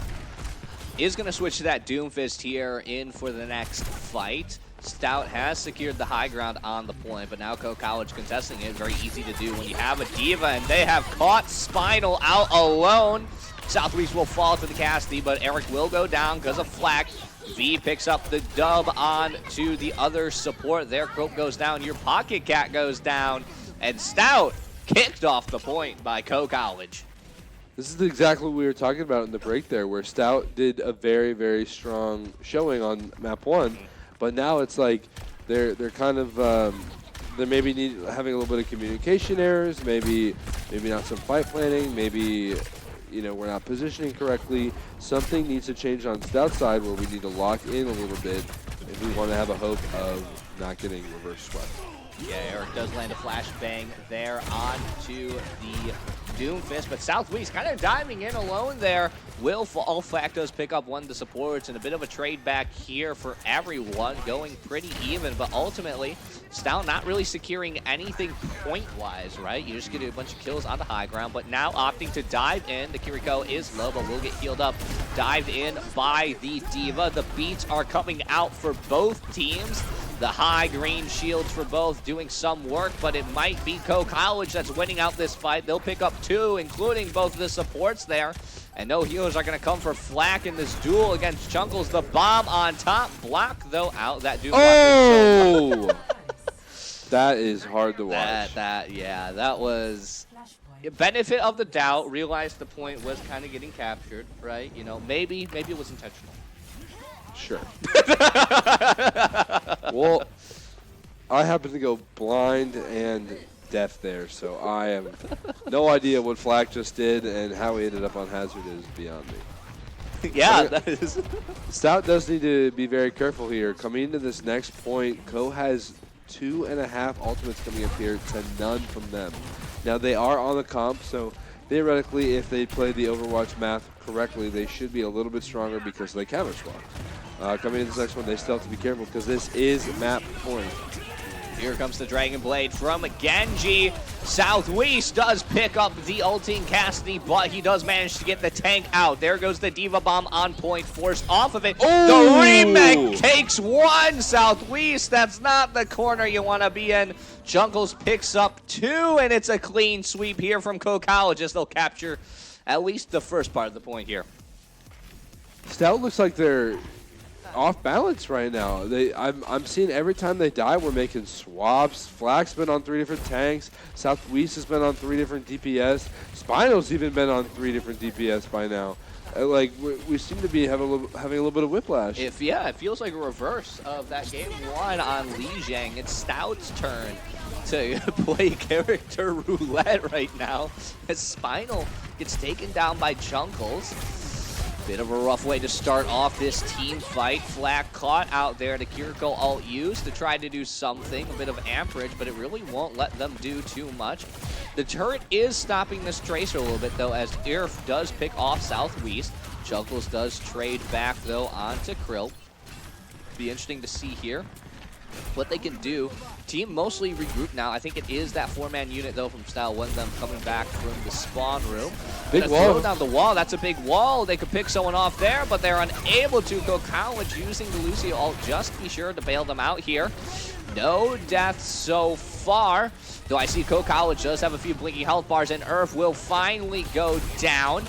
Is going to switch to that Doomfist here in for the next fight. Stout has secured the high ground on the point, but now Co College contesting it. Very easy to do when you have a D.Va, and they have caught Spinal out alone. Southwest will fall to the Casty, but Eric will go down because of Flak. V picks up the dub on to the other support. Their Cope goes down, your Pocket Cat goes down, and Stout kicked off the point by Co College. This is exactly what we were talking about in the break there, where Stout did a very, very strong showing on map 1. But now it's like they're kind of they maybe having a little bit of communication errors, maybe not some fight planning, maybe we're not positioning correctly. Something needs to change on Stout's side where we need to lock in a little bit if we want to have a hope of not getting reverse swept. Yeah, Eric does land a flashbang there onto the Doomfist, but Southwest kind of diving in alone there. Will fall. Flak does pick up one of the supports, and a bit of a trade back here for everyone, going pretty even, but ultimately, Stout not really securing anything point-wise, right? You just get a bunch of kills on the high ground, but now opting to dive in. The Kiriko is low, but will get healed up. Dived in by the D.Va. The beats are coming out for both teams. The high green shields for both doing some work, but it might be Co College that's winning out this fight. They'll pick up 2, including both the supports there. And no healers are going to come for Flak in this duel against Chunkles. The bomb on top. Block, though, out. That dude. Oh! That is hard to watch. That was benefit of the doubt. Realized the point was kind of getting captured, right? Maybe it was intentional. Sure. Well, I happen to go blind and deaf there, so I have no idea what Flak just did, and how he ended up on Hazard is beyond me. Yeah, that is. Stout does need to be very careful here. Coming into this next point, Co has 2.5 ultimates coming up here to none from them. Now, they are on the comp, so theoretically, if they play the Overwatch math correctly, they should be a little bit stronger because they counter swap. Coming into this next one, they still have to be careful because this is map point. Here comes the Dragon Blade from Genji. Southwest does pick up the ulting Cassidy, but he does manage to get the tank out. There goes the Diva Bomb on point, forced off of it. Ooh. The remake takes one. Southwest, that's not the corner you want to be in. Jungles picks up 2, and it's a clean sweep here from Co College as they'll capture at least the first part of the point here. Stout looks like they're off balance right now. I'm seeing every time they die, we're making swaps. Flak's been on 3 different tanks. Southwest has been on 3 different DPS. Spinal's even been on 3 different DPS by now. Like we seem to be having a little bit of whiplash. It feels like a reverse of that game 1 on Lijiang. It's Stout's turn to play character roulette right now as Spinal gets taken down by Jungles. Bit of a rough way to start off this team fight. Flak caught out there. The Kiriko ult used to try to do something, a bit of amperage, but it really won't let them do too much. The turret is stopping this Tracer a little bit, though, as Irf does pick off Southwest. Jungles does trade back, though, onto Krill. Be interesting to see here what they can do. Team mostly regrouped now. I think it is that 4-man unit, though, from Style, one of them coming back from the spawn room. Big wall. Throw down the wall. That's a big wall. They could pick someone off there, but they're unable to. Go College using the Lucio ult. Just be sure to bail them out here. No deaths so far, though I see Co College does have a few blinking health bars, and Irf will finally go down.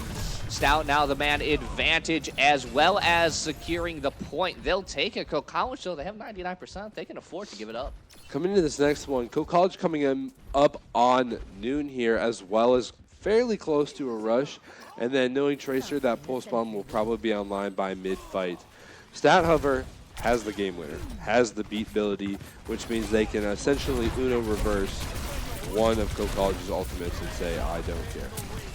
Stout now the man advantage as well as securing the point. They'll take it. Co College, though, they have 99%. They can afford to give it up. Coming into this next one, Co College coming in up on noon here, as well as fairly close to a rush. And then knowing Tracer, that pulse bomb will probably be online by mid-fight. Stat, however, has the game winner, has the beat ability, which means they can essentially Uno reverse one of Co College's ultimates and say, I don't care.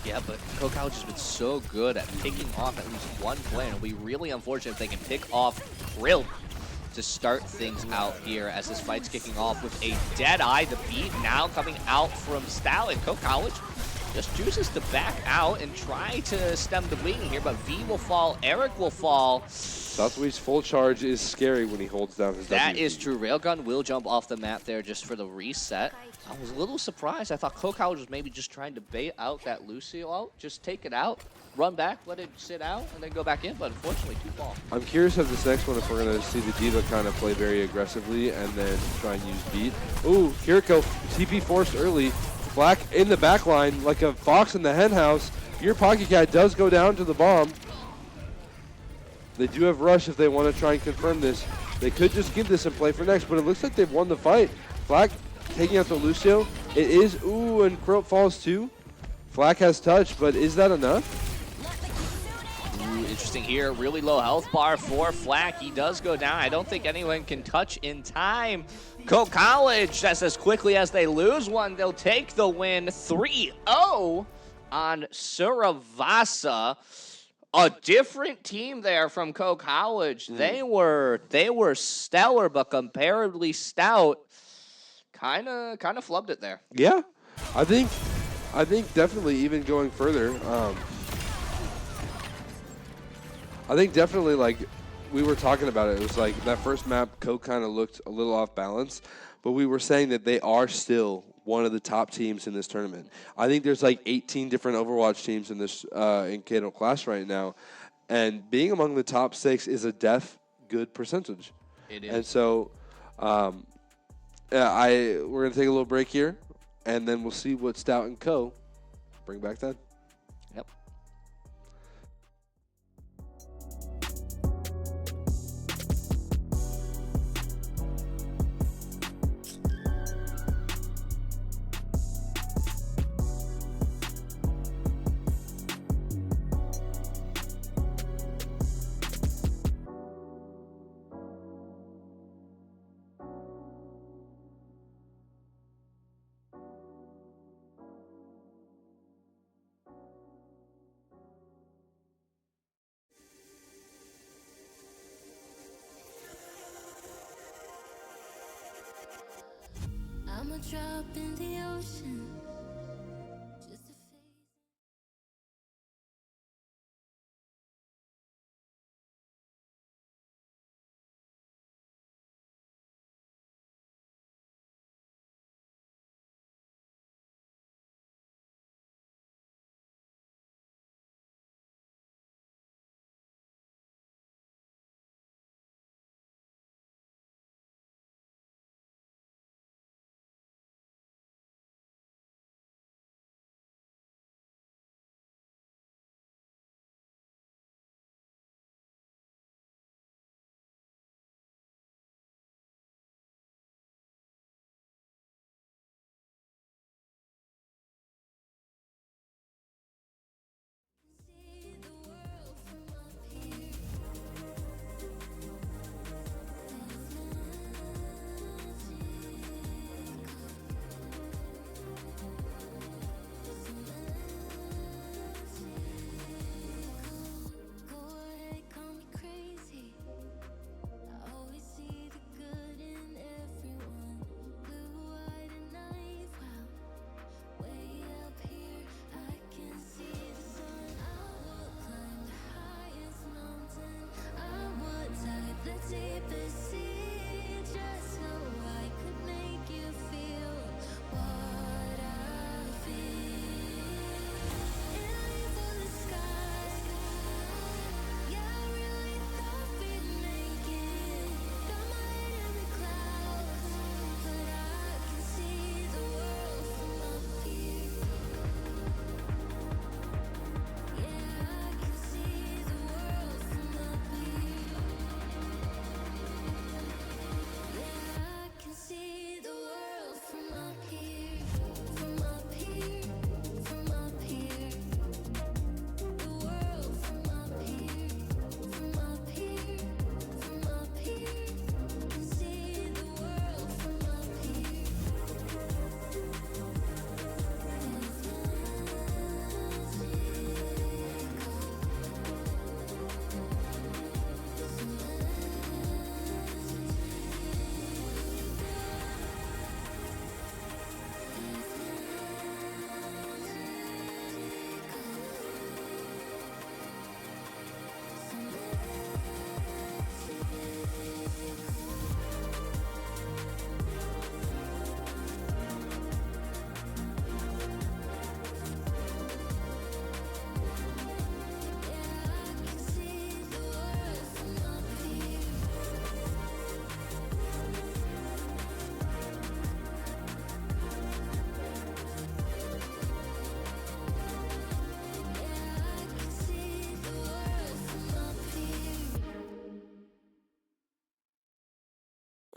Yeah, but Co College has been so good at picking off at least one player. It'll be really unfortunate if they can pick off Krill to start things out here as this fight's kicking off with a Deadeye. The beat now coming out from Stout, and Co College just chooses to back out and try to stem the bleeding here, but V will fall, Eric will fall. Southwest full charge is scary when he holds down his That WP. is true. Railgun will jump off the map there just for the reset. I was a little surprised. I thought Co College was maybe just trying to bait out that Lucio out, just take it out, run back, let it sit out, and then go back in, but unfortunately, 2 fall. I'm curious of this next one if we're going to see the Diva kind of play very aggressively and then try and use beat. Ooh, Kiriko, TP forced early. Flak in the back line like a fox in the hen house. Your Pocket Cat does go down to the bomb. They do have rush if they want to try and confirm this. They could just give this and play for next, but it looks like they've won the fight. Flak taking out the Lucio. It is, ooh, and Croat falls too. Flak has touch, but is that enough? Ooh, interesting here. Really low health bar for Flak. He does go down. I don't think anyone can touch in time. Co College, just as quickly as they lose one, they'll take the win 3-0 on Suravasa. A different team there from Co College. They were stellar, but comparably Stout kind of flubbed it there. Yeah, I think definitely even going further. I think definitely like we were talking about it. It was like that first map, Co kind of looked a little off balance, but we were saying that they are still one of the top teams in this tournament. I think there's like 18 different Overwatch teams in this in Kato Clash right now, and being among the top 6 is a good percentage. It is. And so, we're gonna take a little break here, and then we'll see what Stout and Co bring back then. Yep. I'm a drop in the ocean.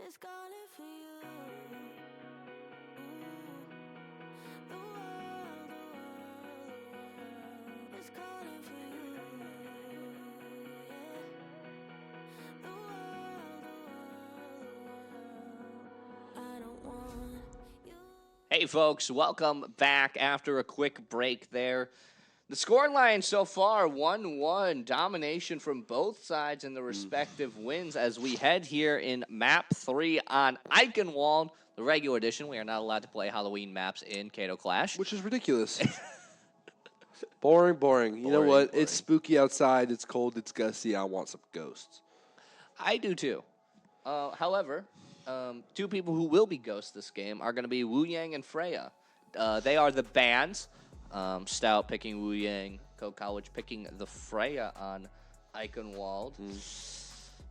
is calling for you. The world is calling for you. The world, I don't want you. Hey, folks, welcome back after a quick break there. The scoreline so far 1-1, domination from both sides in the respective wins as we head here in map 3 on Eichenwald, the regular edition. We are not allowed to play Halloween maps in Kato Clash. Which is ridiculous. Boring. You know what? Boring. It's spooky outside. It's cold. It's gusty. I want some ghosts. I do too. However, two people who will be ghosts this game are going to be Wu Yang and Freya. They are the bands. Stout picking Wu Yang, Coke College picking the Freya on Eichenwald.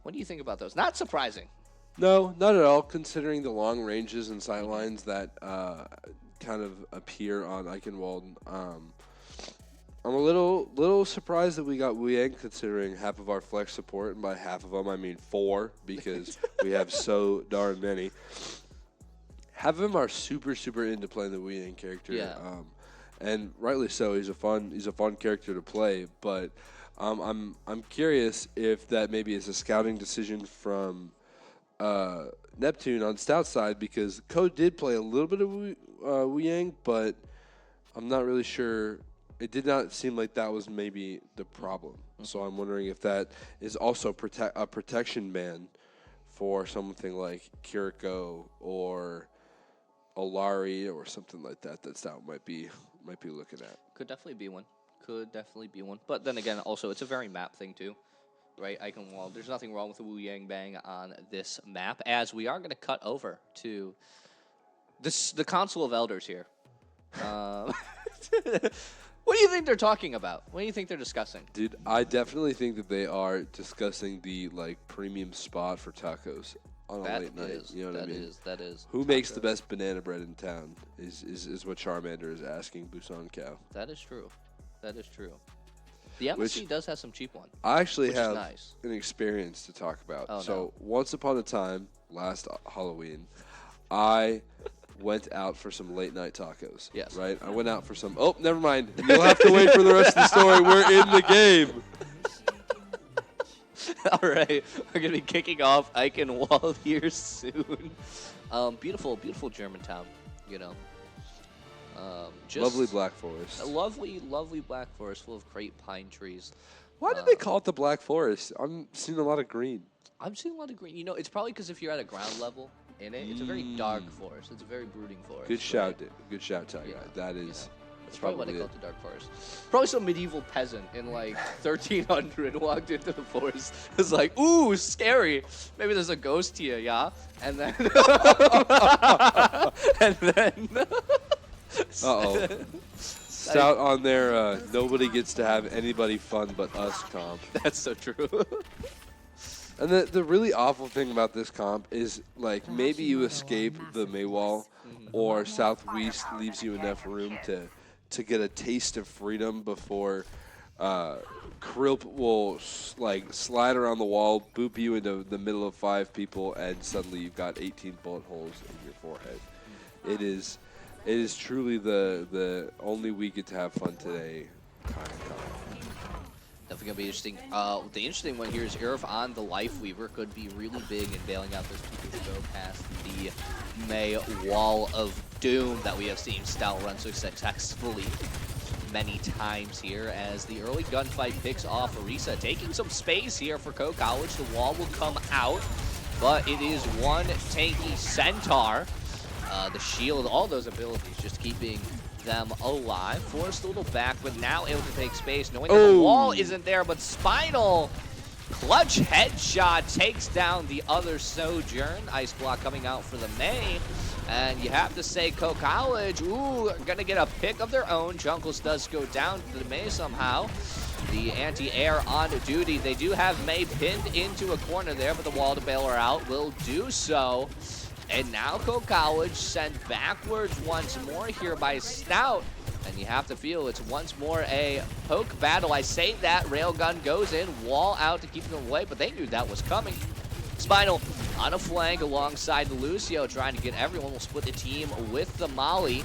What do you think about those? Not surprising. No, not at all, considering the long ranges and sightlines that kind of appear on Eichenwald. I'm a little surprised that we got Wu Yang, considering half of our flex support, and by half of them I mean 4, because we have so darn many. Half of them are super into playing the Wu Yang character. Yeah. And rightly so. He's a fun character to play. But I'm curious if that maybe is a scouting decision from Neptune on Stout side, because Code did play a little bit of Wu Yang, but I'm not really sure. It did not seem like that was maybe the problem. So I'm wondering if that is also a protection ban for something like Kiriko or Olari or something like that Stout might be looking at. Could definitely be one. But then again, also, it's a very map thing, too. Right? Eichenwald. There's nothing wrong with the Wu Yang Bang on this map, as we are going to cut over to the Council of Elders here. What do you think they're talking about? What do you think they're discussing? Dude, I definitely think that they are discussing the premium spot for tacos on a late night. You know what I mean? That is. Who makes the best banana bread in town is what Charmander is asking Busan Cow. That is true. The MSC does have some cheap one. I actually which have is nice. an experience to talk about. Oh, so no. once upon a time, last Halloween, I went out for some late night tacos. Yes. Right? I went out for some. Oh, never mind. You'll have to wait for the rest of the story. We're in the game. All right, we're gonna be kicking off Eichenwald here soon. Beautiful Germantown, you know. Just Lovely Black Forest. a lovely Black Forest full of great pine trees. Why did they call it the Black Forest? I'm seeing a lot of green. I'm seeing a lot of green. You know, it's probably because if you're at a ground level in it, it's a very dark forest. It's a very brooding forest. Good shout, right? dude. Good shout, Tiger. Yeah, That is. you know. That's That's probably why they probably call it the Dark Forest. Probably some medieval peasant in like 1300 walked into the forest. Was like, ooh, scary. Maybe there's a ghost here, yeah. And then, Uh-oh. Stout on there. Nobody gets to have anybody fun but us comp. That's so true. And the really awful thing about this comp is, like, maybe you escape the Maywall, or Southwest leaves you enough room to get a taste of freedom before Krilp will slide around the wall, boop you into the middle of 5 people, and suddenly you've got 18 bullet holes in your forehead. It is truly the only we get to have fun today kind of comp. Definitely gonna be interesting. The interesting one here is Irv on the Life Weaver could be really big in bailing out those people who go past the May Wall of Doom that we have seen Stout run so successfully many times here. As the early gunfight picks off, Arisa taking some space here for Coke College. The wall will come out, but it is one tanky Centaur. The shield, all those abilities, just keeping them alive. Forced a little back, but now able to take space, knowing that the wall isn't there, but Spinal clutch headshot takes down the other Sojourn. Ice block coming out for the May. And you have to say Coke College, ooh, gonna get a pick of their own. Junkles does go down to the May somehow. The anti-air on duty. They do have May pinned into a corner there, but the wall to bail her out will do so. And now Coke College sent backwards once more here by Stout. And you have to feel it's once more a poke battle. I say that, railgun goes in, wall out to keep them away, but they knew that was coming. Spinal on a flank alongside Lucio, trying to get everyone. Will split the team with the Molly.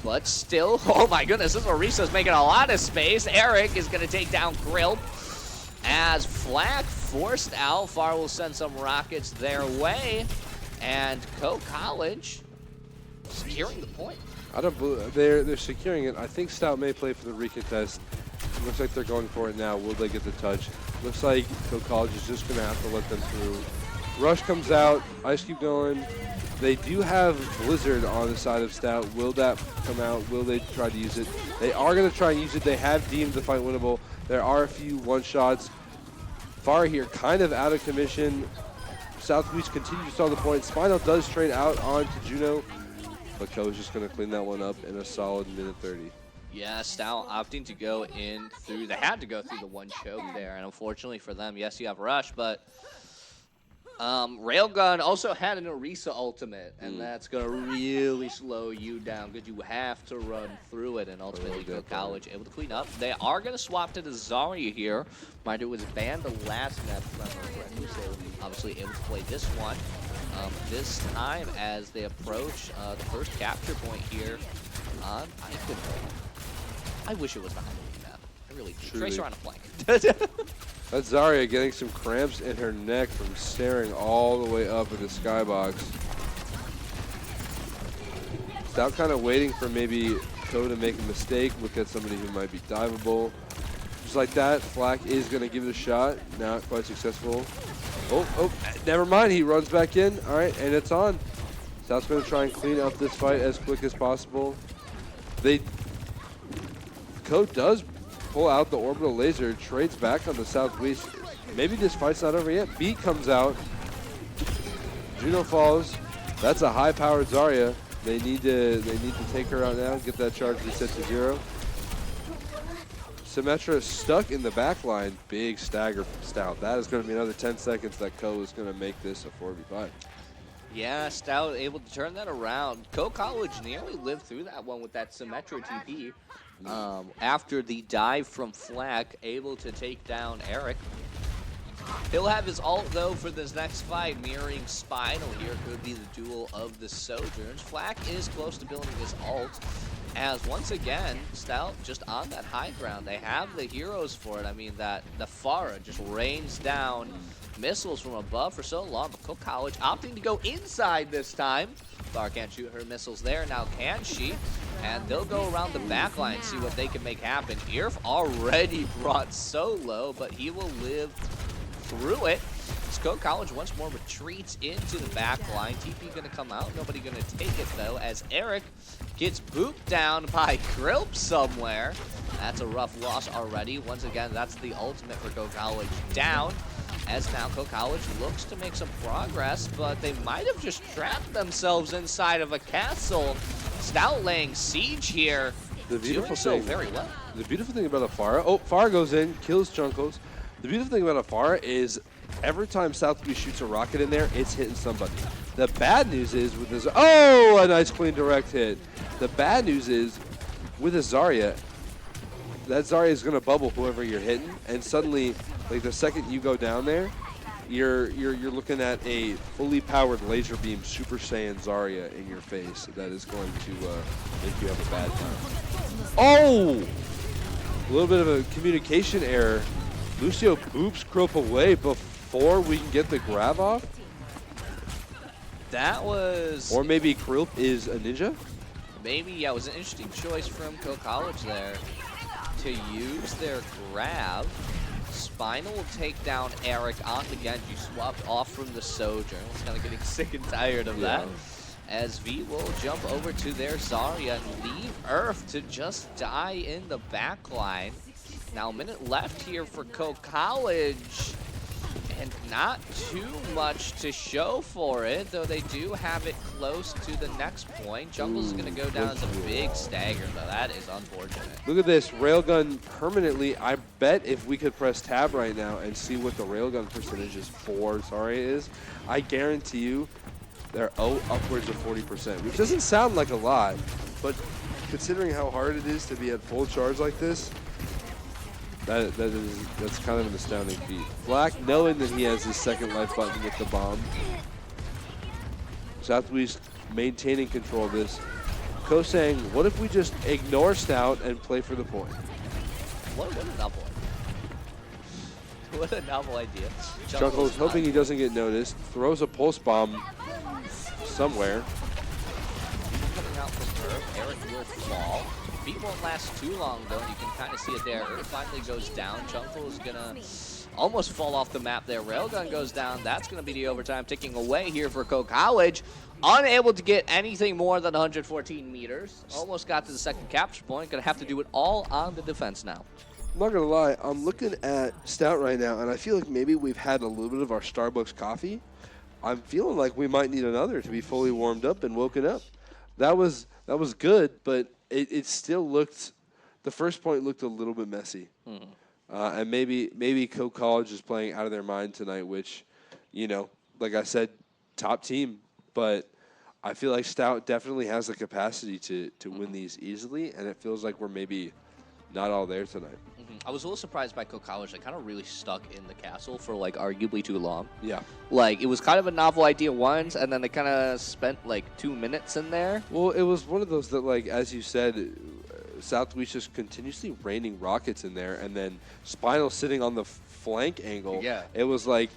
But still, oh my goodness, this Orisa's making a lot of space. Eric is going to take down Grill. As Flak forced out, Far will send some rockets their way. And College securing the point. I don't believe they're securing it. I think Stout may play for the recontest. Looks like they're going for it now. Will they get the touch? Looks like College is just going to have to let them through. Rush comes out. Ice Cube going. They do have Blizzard on the side of Stout. Will that come out? Will they try to use it? They are going to try and use it. They have deemed the fight winnable. There are a few one-shots. Far here kind of out of commission. Southwest continues to stall the point. Spinal does trade out onto Juno. But Co's just going to clean that one up in a solid minute 30. Yeah, Stout opting to go in through, they had to go through the one choke there. And unfortunately for them, yes, you have Rush, but Railgun also had an Orisa ultimate, and that's going to really slow you down because you have to run through it, and ultimately College able to clean up. They are going to swap to the Zarya here. Mind you, it was banned the last match, if I remember correctly, so obviously able to play this one. This time as they approach the first capture point here on I wish it was behind the map. I really do. Tracer on a flank. That's Zarya getting some cramps in her neck from staring all the way up at the skybox. Stout kind of waiting for maybe Ko to make a mistake, look at somebody who might be diveable. Just like that, Flak is going to give it a shot. Not quite successful. Oh, never mind. He runs back in. All right, and it's on. Stout's going to try and clean up this fight as quick as possible. Ko does pull out the orbital laser, trades back on the Southwest. Maybe this fight's not over yet. Beat comes out. Juno falls. That's a high-powered Zarya. They need to take her out now, get that charge reset to 0. Symmetra stuck in the back line. Big stagger from Stout. That is going to be another 10 seconds that Ko is going to make this a 4v5. Yeah, Stout able to turn that around. College nearly lived through that one with that Symmetra TP. After the dive from Flak, able to take down Eric. He'll have his ult, though, for this next fight, mirroring Spinal here. Could be the duel of the Sojourns. Flak is close to building his ult, as once again, Stout just on that high ground. They have the heroes for it. I mean, that the Pharah just rains down missiles from above for so long, but College opting to go inside this time. Pharah can't shoot her missiles there, now can she? And they'll go around the back line, see what they can make happen. Irf already brought solo, but he will live through it. College once more retreats into the back line. TP gonna come out, nobody gonna take it though, as Eric gets booped down by Krilp somewhere. That's a rough loss already. Once again, that's the ultimate for College down. As now College looks to make some progress, but they might have just trapped themselves inside of a castle. Stout laying siege here. The beautiful doing thing, so very well. The beautiful thing about a Pharah, Pharah goes in, kills Junkos. The beautiful thing about a Pharah is every time Southwest shoots a rocket in there, it's hitting somebody. The bad news is with this, a nice clean direct hit. The bad news is with a Zarya, that Zarya is going to bubble whoever you're hitting, and suddenly, like the second you go down there, you're looking at a fully powered laser beam Super Saiyan Zarya in your face that is going to make you have a bad time. Oh! A little bit of a communication error. Lucio boops Krilp away before we can get the grab off. That was... Or maybe Krilp is a ninja? Maybe, yeah, it was an interesting choice from College there to use their grab. Spinal will take down Eric on the Genji, swapped off from the Sojourn. I was kind of getting sick and tired of that. As V will jump over to their Zarya and leave Earth to just die in the back line. Now a minute left here for College, and not too much to show for it, though they do have it close to the next point. Jungle's going to go down as a big stagger, though. That is unfortunate. Look at this, railgun permanently. I bet if we could press tab right now and see what the railgun percentages for Zarya is, I guarantee you they're upwards of 40%, which doesn't sound like a lot, but considering how hard it is to be at full charge like this, That's kind of an astounding feat. Black, knowing that he has his second life button with the bomb. Southwest maintaining control of this. Ko saying, what if we just ignore Stout and play for the point? What a novel. What a novel idea. Chuckles, hoping he doesn't get noticed, throws a pulse bomb somewhere. Coming out from Earth, Eric will fall. Beat won't last too long though, and you can kind of see it there. Earth finally goes down. Chunkle is gonna almost fall off the map there. Railgun goes down. That's gonna be the overtime ticking away here for Coe College. Unable to get anything more than 114 meters. Almost got to the second capture point. Gonna have to do it all on the defense now. I'm not gonna lie, I'm looking at Stout right now, and I feel like maybe we've had a little bit of our Starbucks coffee. I'm feeling like we might need another to be fully warmed up and woken up. That was good, but it still looked. The first point looked a little bit messy, and maybe Coe College is playing out of their mind tonight, which, you know, like I said, top team, but I feel like Stout definitely has the capacity to win these easily, and it feels like we're maybe not all there tonight. I was a little surprised by Coe College. They kind of really stuck in the castle for like arguably too long. Yeah. Like it was kind of a novel idea once, and then they kind of spent like 2 minutes in there. Well, it was one of those that, like, as you said, Southwest just continuously raining rockets in there, and then Spinal sitting on the flank angle. Yeah. It was like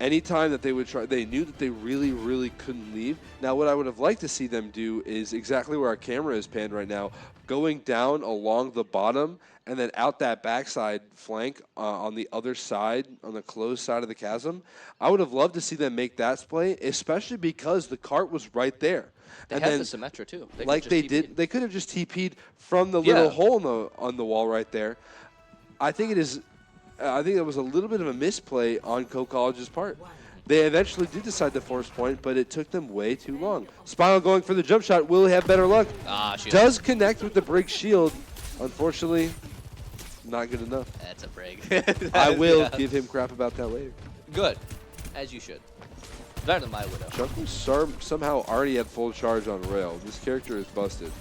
anytime that they would try, they knew that they really, really couldn't leave. Now, what I would have liked to see them do is exactly where our camera is panned right now, going down along the bottom and then out that backside flank on the other side, on the closed side of the chasm. I would have loved to see them make that play, especially because the cart was right there. They and had then, the Symmetra too. like they did, they could have just TP'd from the little hole on the wall right there. I think it is. I think that was a little bit of a misplay on Coe College's part. They eventually did decide to force point, but it took them way too long. Spinal going for the jump shot. Will he have better luck? Does connect with the Brig shield. Unfortunately, not good enough. That's a break. I will give him crap about that later. Good, as you should. Better than my Widow. Chuckle somehow already had full charge on rail. This character is busted.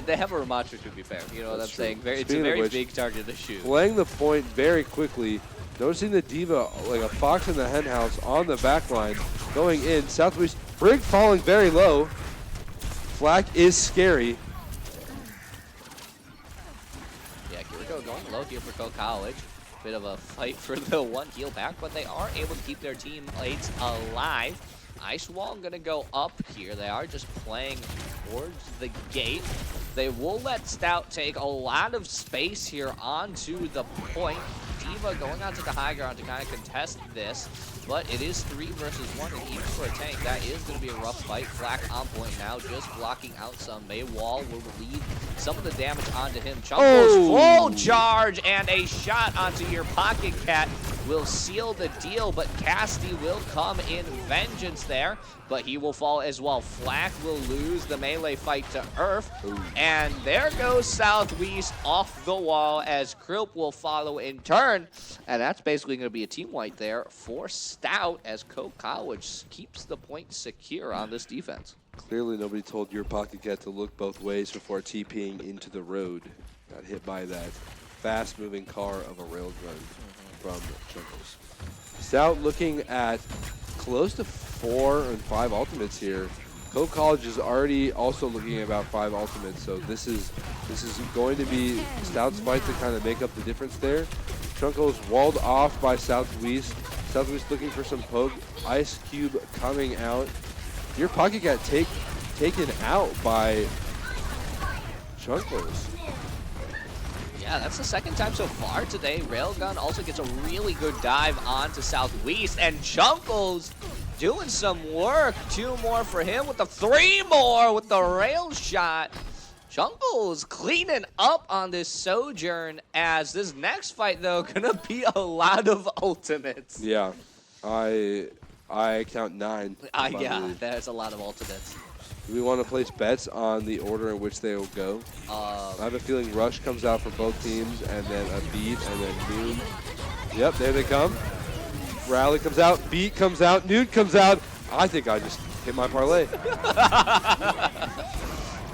They have a Ramattra, to be fair. You know what I'm saying? It's a very big target to shoot. Playing the point very quickly. Noticing the Diva like a fox in the hen house on the back line. Going in. Southwest. Brig falling very low. Flak is scary. Yeah, Kiriko going low here for Coe College. Bit of a fight for the one heal back, but they are able to keep their teammates alive. Ice Wall gonna go up here. They are just playing towards the gate. They will let Stout take a lot of space here onto the point. Diva going onto the high ground to kind of contest this, but it is 3 versus 1, and even for a tank, that is going to be a rough fight. Flak on point now, just blocking out some. May Wall will relieve some of the damage onto him. Chunkle's full charge, and a shot onto your pocket cat will seal the deal, but Casty will come in vengeance there, but he will fall as well. Flak will lose the melee fight to Earth, and there goes Southwest off the wall as Krilp will follow in turn, and that's basically going to be a team wipe there for Stout as Coe College keeps the point secure on this defense. Clearly nobody told your pocket cat to look both ways before TPing into the road. Got hit by that fast-moving car of a railgun from Chuckles. Stout looking at close to 4 and 5 ultimates here. Coe College is already also looking at about 5 ultimates, so this is going to be Stout's fight to kind of make up the difference there. Chunkle's walled off by Southwest. Southwest looking for some poke. Ice Cube coming out. Your pocket got taken out by Chunkles. Yeah, that's the second time so far today. Railgun also gets a really good dive onto Southwest, and Chunkles doing some work. 2 more for him with the 3 more with the rail shot. Chunkles cleaning up on this Sojourn, as this next fight, though, gonna be a lot of ultimates. Yeah, I count 9. Yeah, there's a lot of ultimates. Do we want to place bets on the order in which they will go? I have a feeling Rush comes out for both teams, and then a Beat, and then Noon. Yep, there they come. Rally comes out, Beat comes out, Noon comes out. I think I just hit my parlay.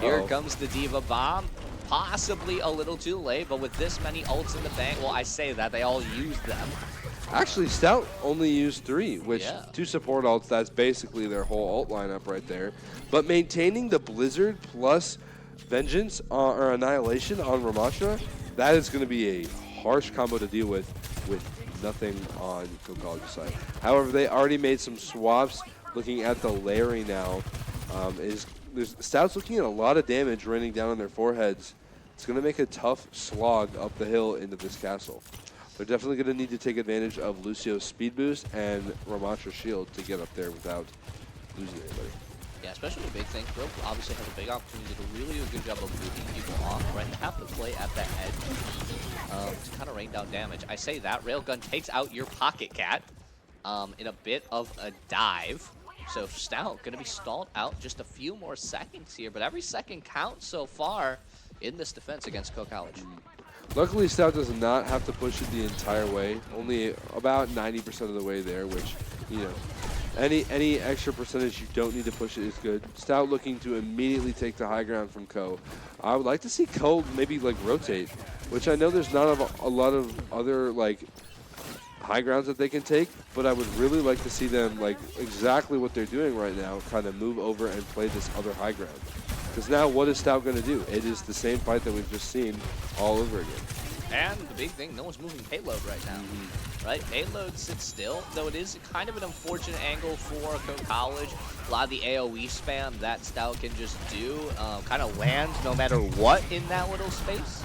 Here comes the Diva bomb. possibly a little too late, but with this many ults in the bank, well, I say that, they all used them. Actually, Stout only used 3, which Yeah. 2 support ults, that's basically their whole ult lineup right there. But maintaining the Blizzard plus Vengeance or Annihilation on Ramatra, that is going to be a harsh combo to deal with nothing on College's side. However, they already made some swaps. Looking at the Larry now, Stout's looking at a lot of damage raining down on their foreheads. It's going to make a tough slog up the hill into this castle. They're definitely going to need to take advantage of Lucio's speed boost and Ramatra's shield to get up there without losing anybody. Yeah, especially the big thing. Rogue obviously has a big opportunity to really do a good job of moving people off, right? They have to play at the edge to kind of rain down damage. I say that. Railgun takes out your Pocket Cat in a bit of a dive. So Stout going to be stalled out just a few more seconds here, but every second counts so far in this defense against College. Luckily, Stout does not have to push it the entire way. Only about 90% of the way there, which, you know, any extra percentage you don't need to push it is good. Stout looking to immediately take the high ground from Ko. I would like to see Ko maybe like rotate, which I know there's not a lot of other like high grounds that they can take, but I would really like to see them like exactly what they're doing right now, kind of move over and play this other high ground. Because now what is Stout going to do? It is the same fight that we've just seen all over again. And the big thing, no one's moving payload right now. Right? Payload sits still, though it is kind of an unfortunate angle for College. A lot of the AoE spam that Stout can just do kind of lands no matter what in that little space.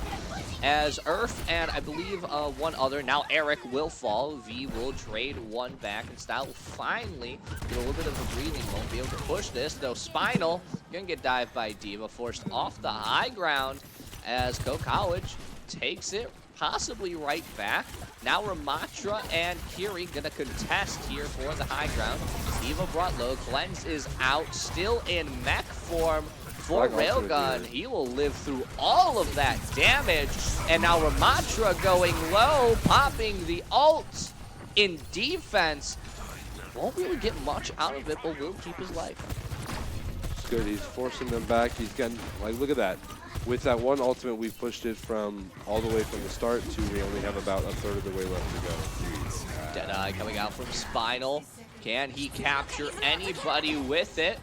As Earth and I believe one other, now Eric will fall. V will trade one back, and Stout will finally get a little bit of a breathing moment, be able to push this, though Spinal gonna get dived by D.Va, forced off the high ground as College takes it possibly right back. Now Ramatra and Kiri gonna contest here for the high ground. D.Va brought low, Cleanse is out, still in mech form. For Railgun, he will live through all of that damage. And now Ramatra going low, popping the ult in defense. Won't really get much out of it, but will keep his life. It's good. He's forcing them back. He's getting, like, look at that. With that one ultimate, we've pushed it from all the way from the start to we only have about a third of the way left to go. Deadeye coming out from Spinal. Can he capture anybody with it?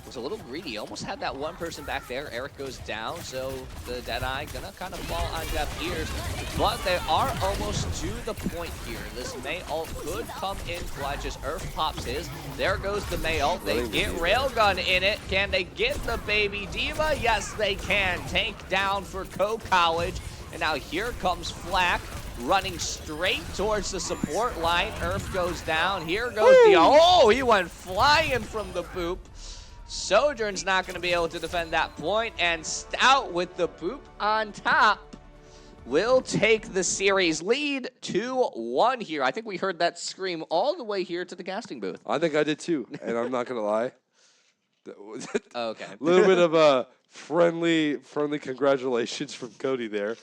Was a little greedy, almost had that one person back there. Eric goes down, so the Deadeye gonna kind of fall on deaf ears, but they are almost to the point here. This Mei ult could come in clutch as Earth pops his. There goes the Mei ult. They get Railgun in it. Can they get the baby D.Va? Yes, they can. Tank down for College, and now here comes Flack running straight towards the support line. Earth goes down. Here goes the oh, he went flying from the boop. Sojourn's not going to be able to defend that point, and Stout with the boop on top will take the series lead 2-1 here. I think we heard that scream all the way here to the casting booth. I think I did too, and I'm not going to lie. Okay. A little bit of a friendly congratulations from Cody there.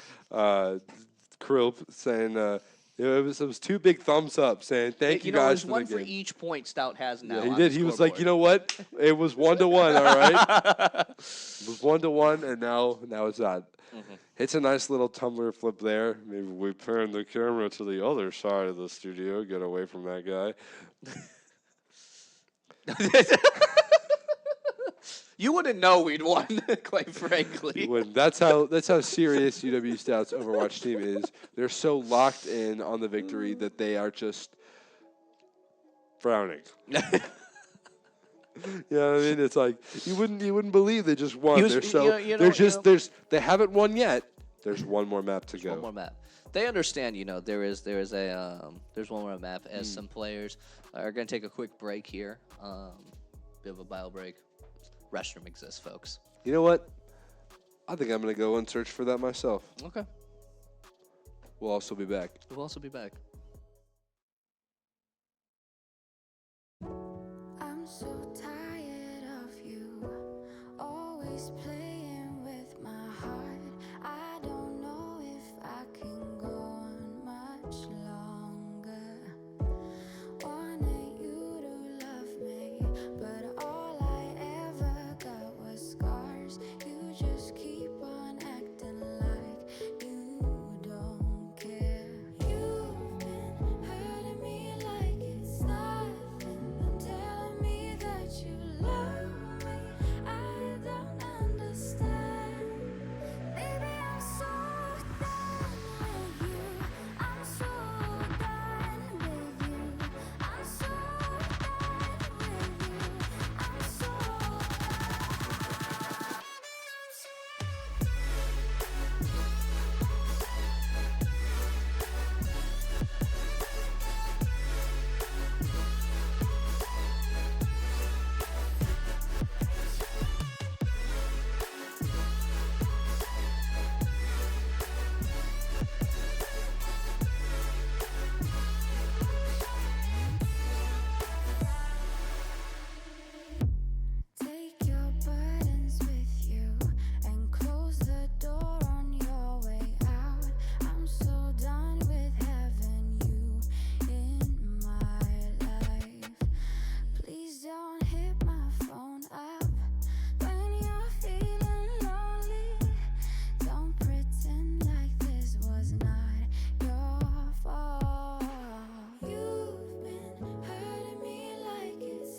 Krill saying it was 2 big thumbs up saying thank you guys there's for one the for game. each point Stout has now. Yeah, he on did. the He was like, scoreboard. you know what? It was 1-1, all right? It was 1-1, and now it's that. It's a nice little tumbler flip there. Maybe we turn the camera to the other side of the studio, get away from that guy. You wouldn't know we'd won, quite frankly. That's how serious UW-Stout's Overwatch team is. They're so locked in on the victory that they are just frowning. You know what I mean? It's like you wouldn't believe they just won. They haven't won yet. There's one more map to go. One more map. They understand, there's one more map as some players are going to take a quick break here. Bit of a bio break. Restroom exists, folks. You know what? I think I'm going to go and search for that myself. Okay. We'll also be back. We'll also be back. I'm so tired of you always playing with my heart. I don't know if I can go on much longer. Wanted you to love me, but all I ever got was scars. You just keep on acting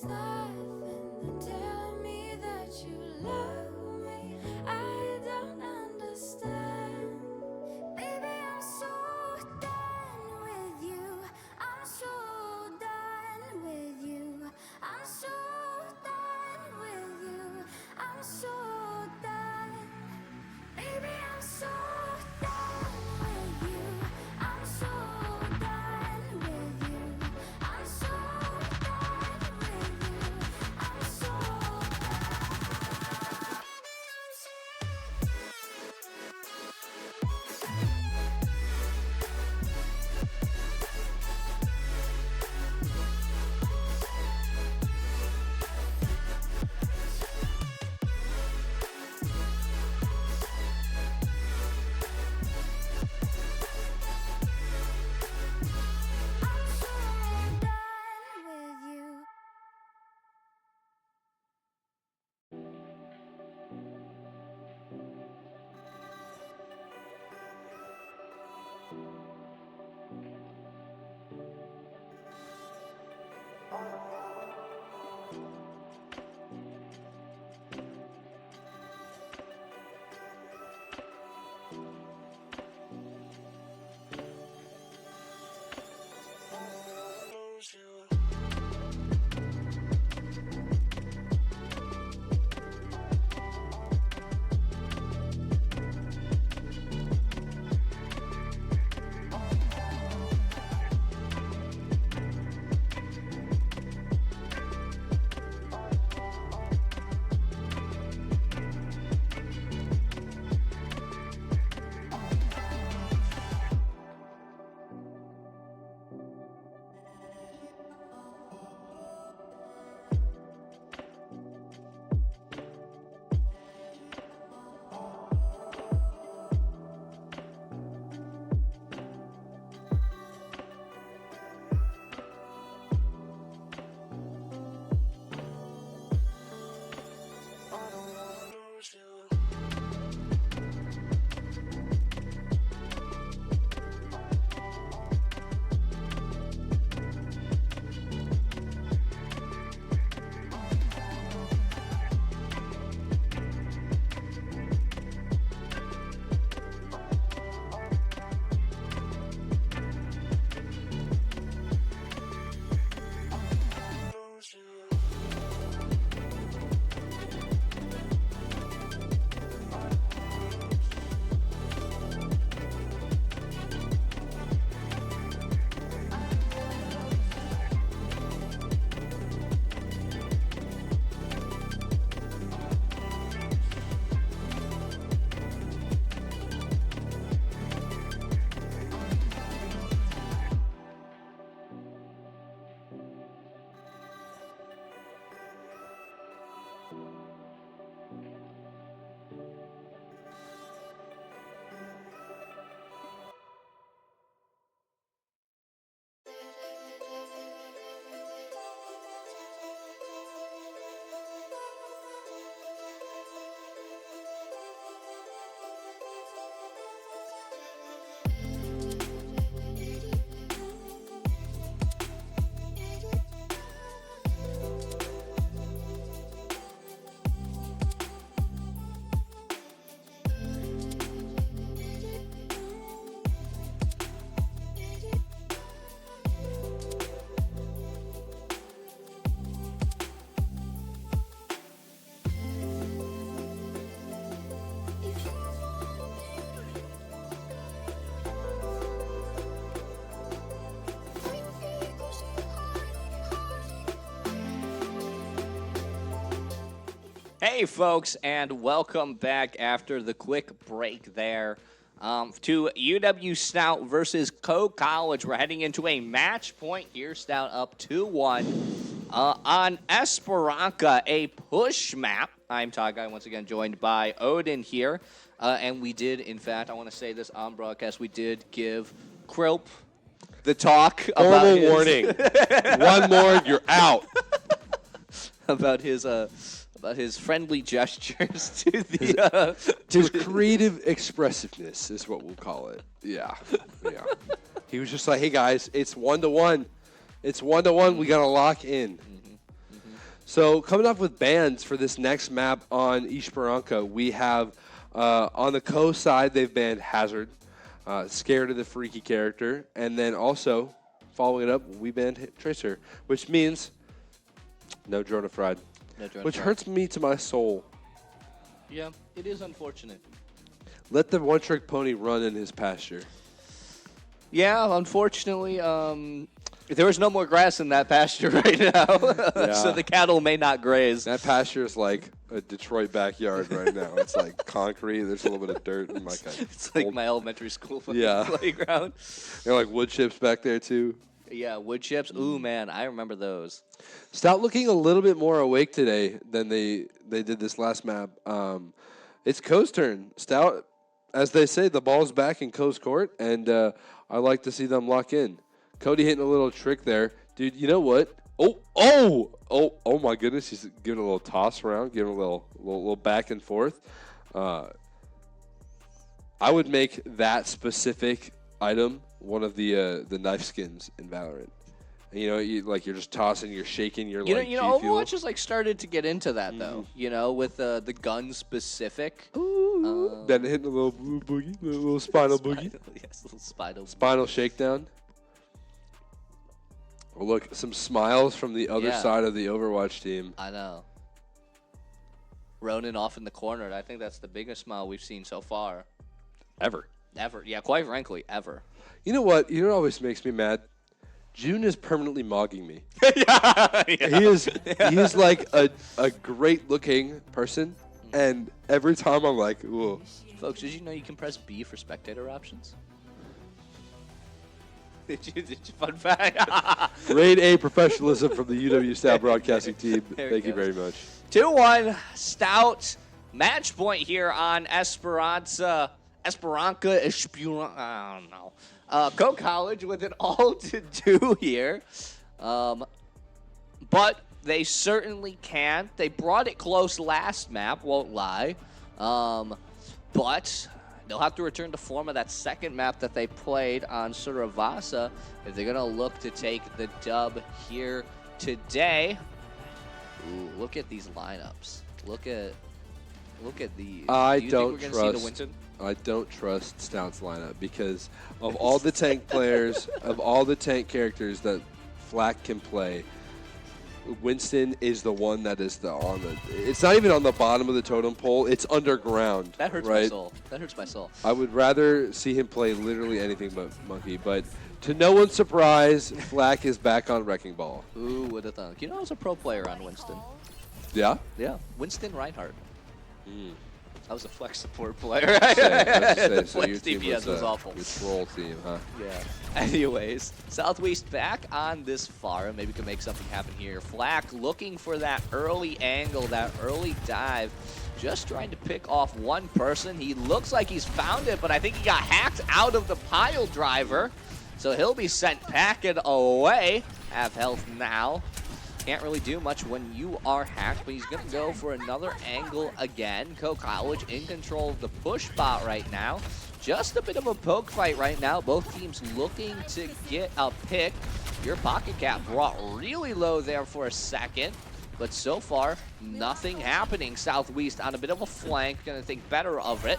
laughing and tell me that you love me. I don't understand. Baby, I'm so done with you. I'm so done with you. I'm so done with you. I'm so done. Baby, I'm so done with you. I'm so done with you. I'm so done with you. I'm so done with you. Hey, folks, and welcome back after the quick break there to UW-Stout versus Co-College. We're heading into a match point here. Stout up 2-1 on Esperanza, a push map. I'm Todd Guy, once again joined by Odin here. And we did, in fact, I want to say this on broadcast, we did give Krilp the talk about Formal warning. One more, you're out. about his friendly gestures to the His creative expressiveness is what we'll call it. Yeah. He was just like, hey guys, it's 1-1. It's 1-1. We got to lock in. So coming up with bans for this next map on Esperanca, we have on the Co side they've banned Hazard, Scared of the Freaky character, and then also following it up we banned Tracer, which means no Drone of Fried, No drone which strike. hurts me to my soul. Yeah, it is unfortunate. Let the one-trick pony run in his pasture. Yeah, unfortunately, there is no more grass in that pasture right now, so the cattle may not graze. That pasture is like a Detroit backyard right now. It's like concrete. There's a little bit of dirt and like a It's like old- my elementary school fucking Yeah. playground. there are like wood chips back there too. Yeah, wood chips. Ooh, man, I remember those. Stout looking a little bit more awake today than they did this last map. It's Co's turn. Stout, as they say, the ball's back in Co's court, and I like to see them lock in. Cody hitting a little trick there. Dude, you know what? Oh my goodness. He's giving a little toss around, giving a little back and forth. I would make that specific item one of the knife skins in Valorant. And, you know, you're just tossing, you're shaking, you're You like know, G Fuel. Overwatch has like started to get into that though. You know, with the gun specific. Then hitting a little blue boogie, little spinal boogie. Yes, little spinal. Spinal shakedown. Oh, look, some smiles from the other Yeah. side of the Overwatch team. I know. Ronan off in the corner. I think that's the biggest smile we've seen so far. Ever. Ever. Yeah, quite frankly, ever. You know what? You know what always makes me mad? June is permanently mogging me. He is like a great looking person, and every time I'm like, ooh. Folks, did you know you can press B for spectator options? Did you fun fact? Grade A professionalism from the UW-Stout broadcasting team. There it Thank you goes. very much. 2-1 Stout. Match point here on Esperanca, I don't know. Co College with it all to do here. But they certainly can. They brought it close last map, won't lie. But they'll have to return to form of that second map that they played on Suravasa if they're going to look to take the dub here today. Ooh, look at these lineups. Look at these. I Do you don't think we're gonna see the trust. Winston? I don't trust Stout's lineup because of all the tank players, of all the tank characters that Flack can play, Winston is the one that is it's not even on the bottom of the totem pole, it's underground. That hurts right? my soul. That hurts my soul. I would rather see him play literally anything but Monkey, but to no one's surprise, Flack is back on Wrecking Ball. Who would have thought? You know, I was a pro player on Winston. Yeah? Yeah, Winston Reinhardt. Mm. I was a flex support player. I was gonna say, The so flex your team DPS was awful. Your troll team, huh? Yeah. Anyways, Southwest back on this far. Maybe we can make something happen here. Flack looking for that early angle, that early dive. Just trying to pick off one person. He looks like he's found it, but I think he got hacked out of the pile driver. So he'll be sent packing away. Have health now. Can't really do much when you are hacked, but he's going to go for another angle again. Co College in control of the push spot right now. Just a bit of a poke fight right now. Both teams looking to get a pick. Your pocket cap brought really low there for a second, but so far, nothing happening. Southwest on a bit of a flank, going to think better of it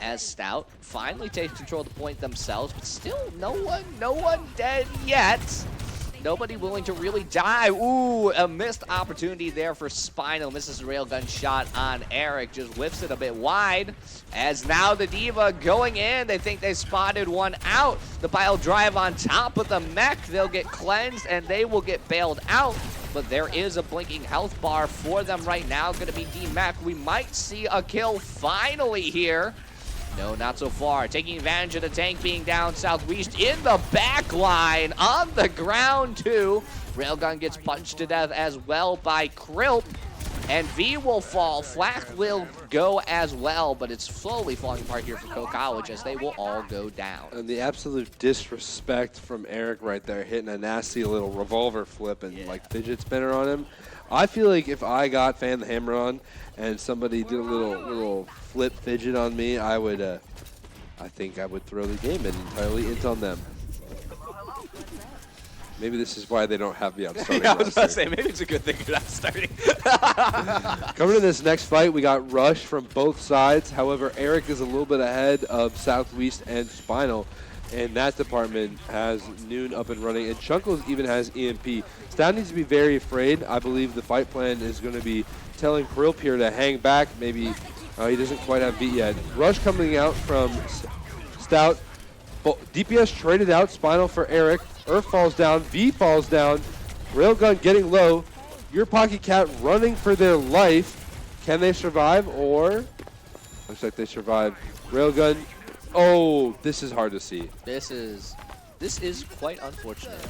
as Stout finally takes control of the point themselves, but still no one dead yet. Nobody willing to really die. Ooh, a missed opportunity there for Spinal. Misses a railgun shot on Eric. Just whiffs it a bit wide. As now the Diva going in. They think they spotted one out. The pile drive on top of the mech. They'll get cleansed and they will get bailed out. But there is a blinking health bar for them right now. Going to be D-Mech. We might see a kill finally here. No, not so far. Taking advantage of the tank being down Southwest in the back line. On the ground, too. Railgun gets punched to death as well by Krilp. And V will fall. Flack will go as well, but it's slowly falling apart here for Co College as they will all go down. And the absolute disrespect from Eric right there, hitting a nasty little revolver flip and like fidget spinner on him. I feel like if I got Fan the Hammer on and somebody did a little flip fidget on me, I would, I think I would throw the game entirely into on them. Maybe this is why they don't have me on starting Yeah, I was about to roster. say, maybe it's a good thing you're not starting. Coming to this next fight, we got Rush from both sides. However, Eric is a little bit ahead of Southwest and Spinal. And that department has Noon up and running. And Chunkles even has EMP. Stout needs to be very afraid. I believe the fight plan is going to be telling Pearl-Pier to hang back. Maybe he doesn't quite have beat yet. Rush coming out from Stout. DPS traded out Spinal for Eric. Earth falls down. V falls down. Railgun getting low. Your Pocket Cat running for their life. Can they survive? Or looks like they survive. Railgun. Oh, this is hard to see. This is quite unfortunate.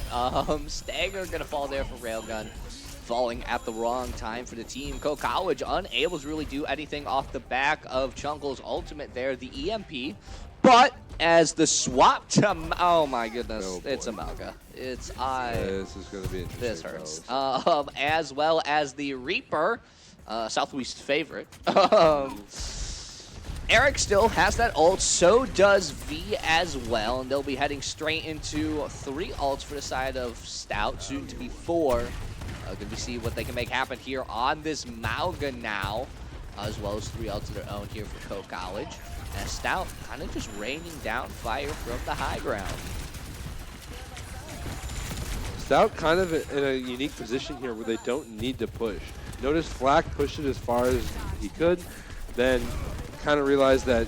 Stagger gonna fall there for Railgun, falling at the wrong time for the team. Co College unable to really do anything off the back of Chunkle's ultimate there, the EMP. But as the swap to oh my goodness, Oh it's Amalga. It's This is going to be interesting. This hurts. fellas. As well as the Reaper, Southwest favorite. Eric still has that ult, so does V as well, and they'll be heading straight into 3 ults for the side of Stout, soon to be 4. Going to see what they can make happen here on this Malga now, as well as 3 ults of their own here for Co College. And Stout kind of just raining down fire from the high ground. Stout kind of in a unique position here where they don't need to push. Notice Flack pushed it as far as he could, then kind of realized that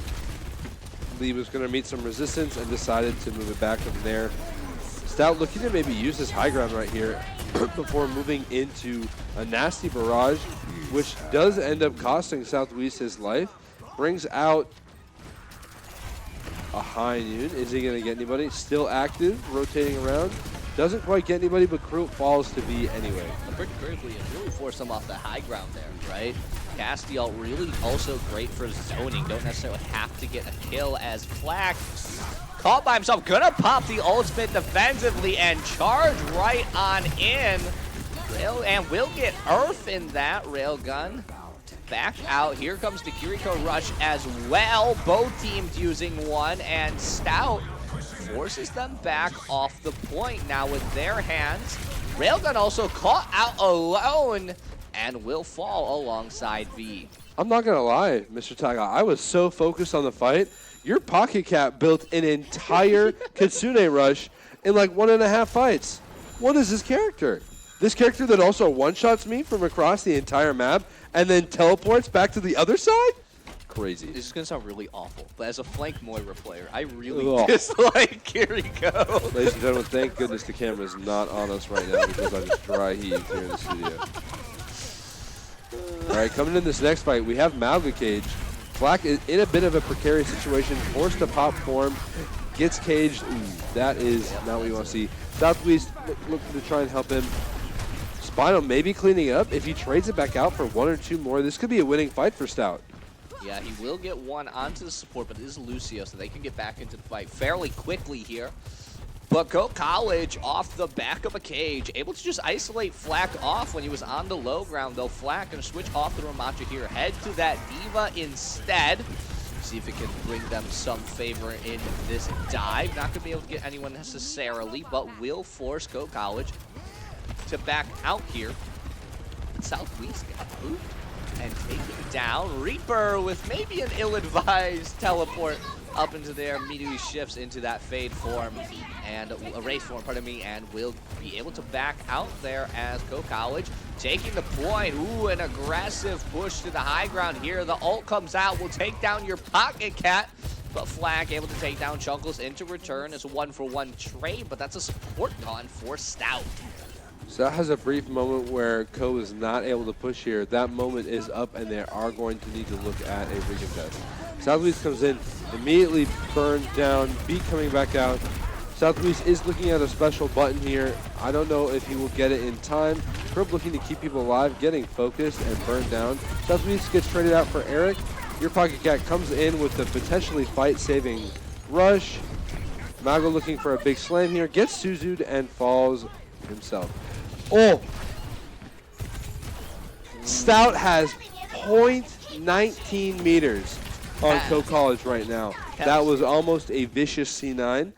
Lee was going to meet some resistance and decided to move it back from there. Stout looking to maybe use this high ground right here before moving into a nasty barrage, which does end up costing Southwest his life. Brings out a high noon. Is he going to get anybody? Still active, rotating around. Doesn't quite get anybody, but Crew falls to V anyway. Pretty critically, it really forced them off the high ground there, right? Castiel really also great for zoning. Don't necessarily have to get a kill as Flack caught by himself. Gonna pop the ultimate defensively and charge right on in. And will get Earth in that Railgun. Back out. Here comes the Kiriko Rush as well. Both teams using one, and Stout forces them back off the point now with their hands. Railgun also caught out alone and will fall alongside V. I'm not going to lie, Mr. Taiga. I was so focused on the fight. Your Pocket Cat built an entire Kitsune Rush in like 1.5 fights. What is this character? This character that also one-shots me from across the entire map and then teleports back to the other side? Crazy. This is going to sound really awful, but as a flank Moira player, I really Ugh. dislike Kiriko. Ladies and gentlemen, thank goodness the camera is not on us right now because I just dry heaved here in the studio. All right, coming in this next fight, we have Malga Cage. Flack is in a bit of a precarious situation, forced to pop form, gets caged. Ooh, that is not what you want to see. Southwest looking to try and help him. Spinal maybe cleaning up. If he trades it back out for 1 or 2 more, this could be a winning fight for Stout. Yeah, he will get one onto the support, but it is Lucio, so they can get back into the fight fairly quickly here. But Go College off the back of a cage, able to just isolate Flack off when he was on the low ground, though. Flack going to switch off the Ramacha here, head to that Diva instead. See if it can bring them some favor in this dive. Not going to be able to get anyone necessarily, but will force Go College to back out here. Southwest got moved and taken down. Reaper with maybe an ill-advised teleport up into there, immediately shifts into that fade form and a wraith form, pardon me, and will be able to back out there as Go College taking the point. Ooh, an aggressive push to the high ground here. The ult comes out, will take down your Pocket Cat, but Flag able to take down Chunkles into return as a 1-for-1 trade, but that's a support gone for Stout. So that has a brief moment where Ko is not able to push here. That moment is up, and they are going to need to look at a recontest. Southwest comes in, immediately burns down, Beat coming back out. Southwest is looking at a special button here. I don't know if he will get it in time. Crib looking to keep people alive, getting focused and burned down. Southwest gets traded out for Eric. Your Pocket Cat comes in with the potentially fight-saving rush. Mago looking for a big slam here, gets Suzu'd and falls himself. Oh! Stout has 0.19 meters on Co College right now. That was almost a vicious C9.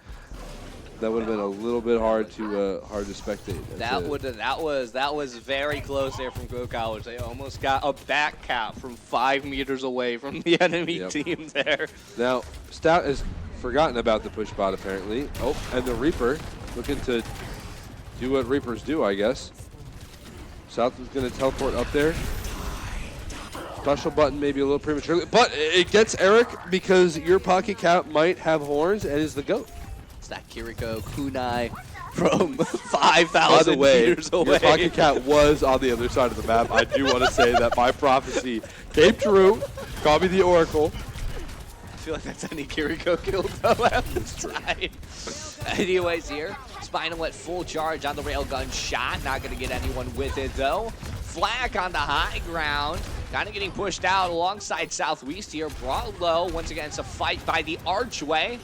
That would have been a little bit hard to spectate. That was very close there from Go College. They almost got a back cap from 5 meters away from the enemy team there. Now, Stout has forgotten about the push bot apparently. Oh, and the Reaper looking to do what Reapers do, I guess. South is going to teleport up there. Special button maybe a little prematurely, but it gets Eric because your pocket cap might have horns and is the GOAT. It's that Kiriko kunai from 5,000 meters away. Your pocket cap was on the other side of the map. I do want to say that my prophecy came true. Call me the Oracle. I feel like that's any Kiriko kill though at this time. Anyways here, Spinal at full charge on the railgun shot. Not going to get anyone with it though. Flak on the high ground. Kind of getting pushed out alongside Southwest here. Brought low. Once again, it's a fight by the archway.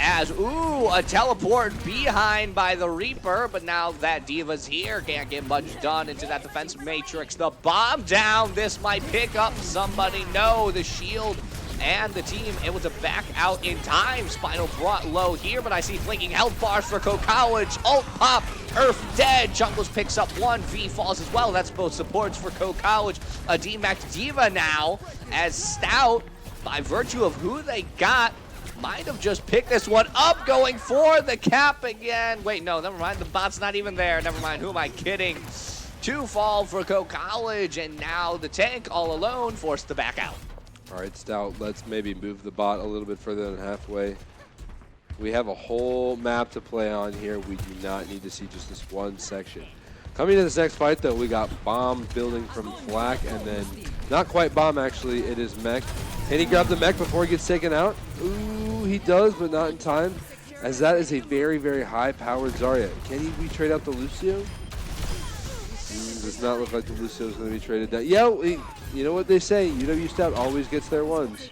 As, a teleport behind by the Reaper. But now that Diva's here, can't get much done into that defense matrix. The bomb down. This might pick up somebody. No, the shield and the team able to back out in time. Spinal brought low here, but I see blinking health bars for Co College. Ult pop, Earth dead. Jungles picks up one. V falls as well. That's both supports for Co College. A D-Max Diva now as Stout, by virtue of who they got, might have just picked this one up, going for the cap again. Wait, no, never mind. The bot's not even there. Never mind. Who am I kidding? 2 fall for Co College, and now the tank all alone forced to back out. All right, Stout, let's maybe move the bot a little bit further than halfway. We have a whole map to play on here. We do not need to see just this one section. Coming to this next fight, though, we got bomb building from Flak, and then not quite bomb, actually. It is mech. Can he grab the mech before he gets taken out? Ooh, he does, but not in time, as that is a very, very high-powered Zarya. Can he retrade out the Lucio? Does not look like the Lucio is going to be traded down. Yeah, you know what they say, UW-Stout always gets their ones.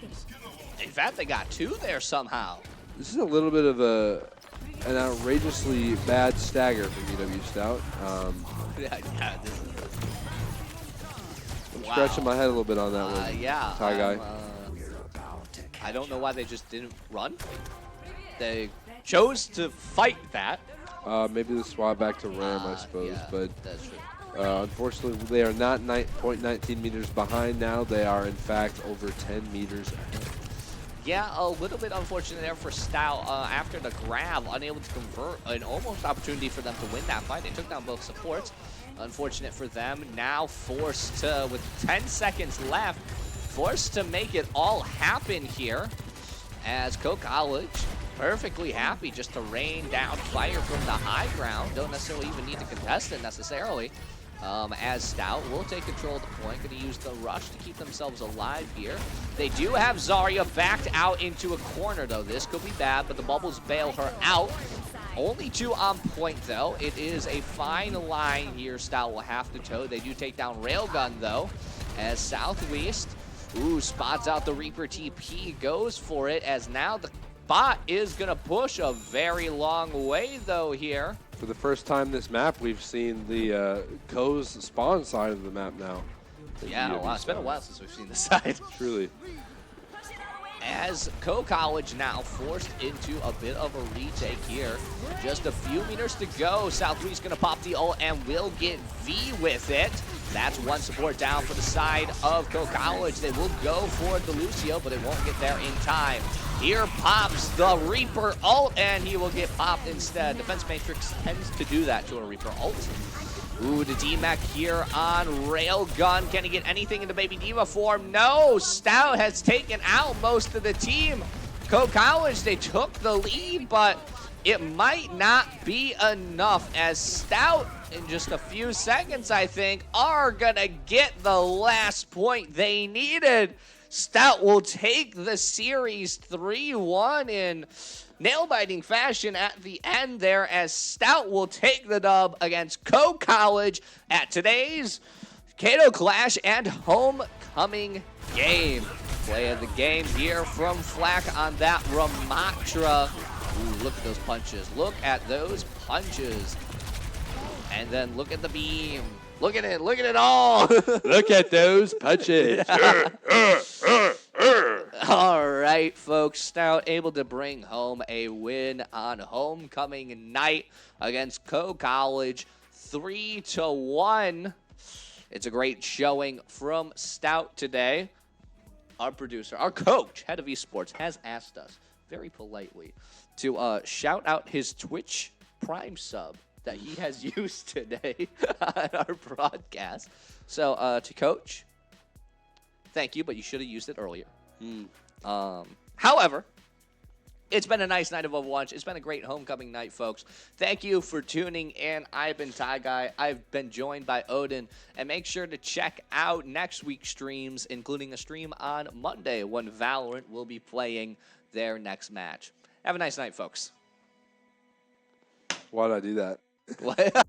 In fact, they got 2 there somehow. This is a little bit of an outrageously bad stagger from UW-Stout. Yeah, this is... I'm scratching my head a little bit on that one. Yeah. Tie guy. I don't know why they just didn't run. They chose to fight that. Maybe the swap back to Ram, I suppose. Yeah, but that's true. Unfortunately, they are not 0.19 meters behind now. They are, in fact, over 10 meters ahead. Yeah, a little bit unfortunate there for Stout. After the grab, unable to convert, an almost opportunity for them to win that fight. They took down both supports. Unfortunate for them. Now forced to, with 10 seconds left, forced to make it all happen here. As Co College perfectly happy just to rain down fire from the high ground. Don't necessarily even need to contest it necessarily. As Stout will take control of the point. Going to use the rush to keep themselves alive here. They do have Zarya backed out into a corner, though. This could be bad, but the bubbles bail her out. Only 2 on point, though. It is a fine line here Stout will have to toe. They do take down Railgun, though, as Southwest, spots out the Reaper TP, goes for it, as now the bot is going to push a very long way, though, here. For the first time this map, we've seen the Co's spawn side of the map now. Yeah, it's been a while since we've seen this side. Truly. As Co College now forced into a bit of a retake here. Just a few meters to go. Southwest going to pop the ult and will get V with it. That's 1 support down for the side of Co College. They will go for the Lucio, but it won't get there in time. Here pops the Reaper ult, and he will get popped instead. Defense Matrix tends to do that to a Reaper ult. The D-Mac here on Railgun. Can he get anything into Baby Diva form? No! Stout has taken out most of the team. Co College, they took the lead, but it might not be enough, as Stout, in just a few seconds, I think, are gonna get the last point they needed. Stout will take the series 3-1 in nail-biting fashion at the end there, as Stout will take the dub against Co College at today's Kato Clash and Homecoming game. Play of the game here from Flak on that Ramatra. Look at those punches. Look at those punches. And then look at the beam. Look at it. Look at it all. Look at those punches. All right. night, folks. Stout able to bring home a win on homecoming night against Co College, 3-1. It's a great showing from Stout today. Our producer, our coach, head of esports, has asked us very politely to shout out his Twitch Prime sub that he has used today on our broadcast. So, to coach, thank you, but you should have used it earlier. However, it's been a nice night of Overwatch. It's been a great homecoming night, folks. Thank you for tuning in. I've been Ty Guy. I've been joined by Odin. And make sure to check out next week's streams, including a stream on Monday when Valorant will be playing their next match. Have a nice night, folks. Why did I do that? What?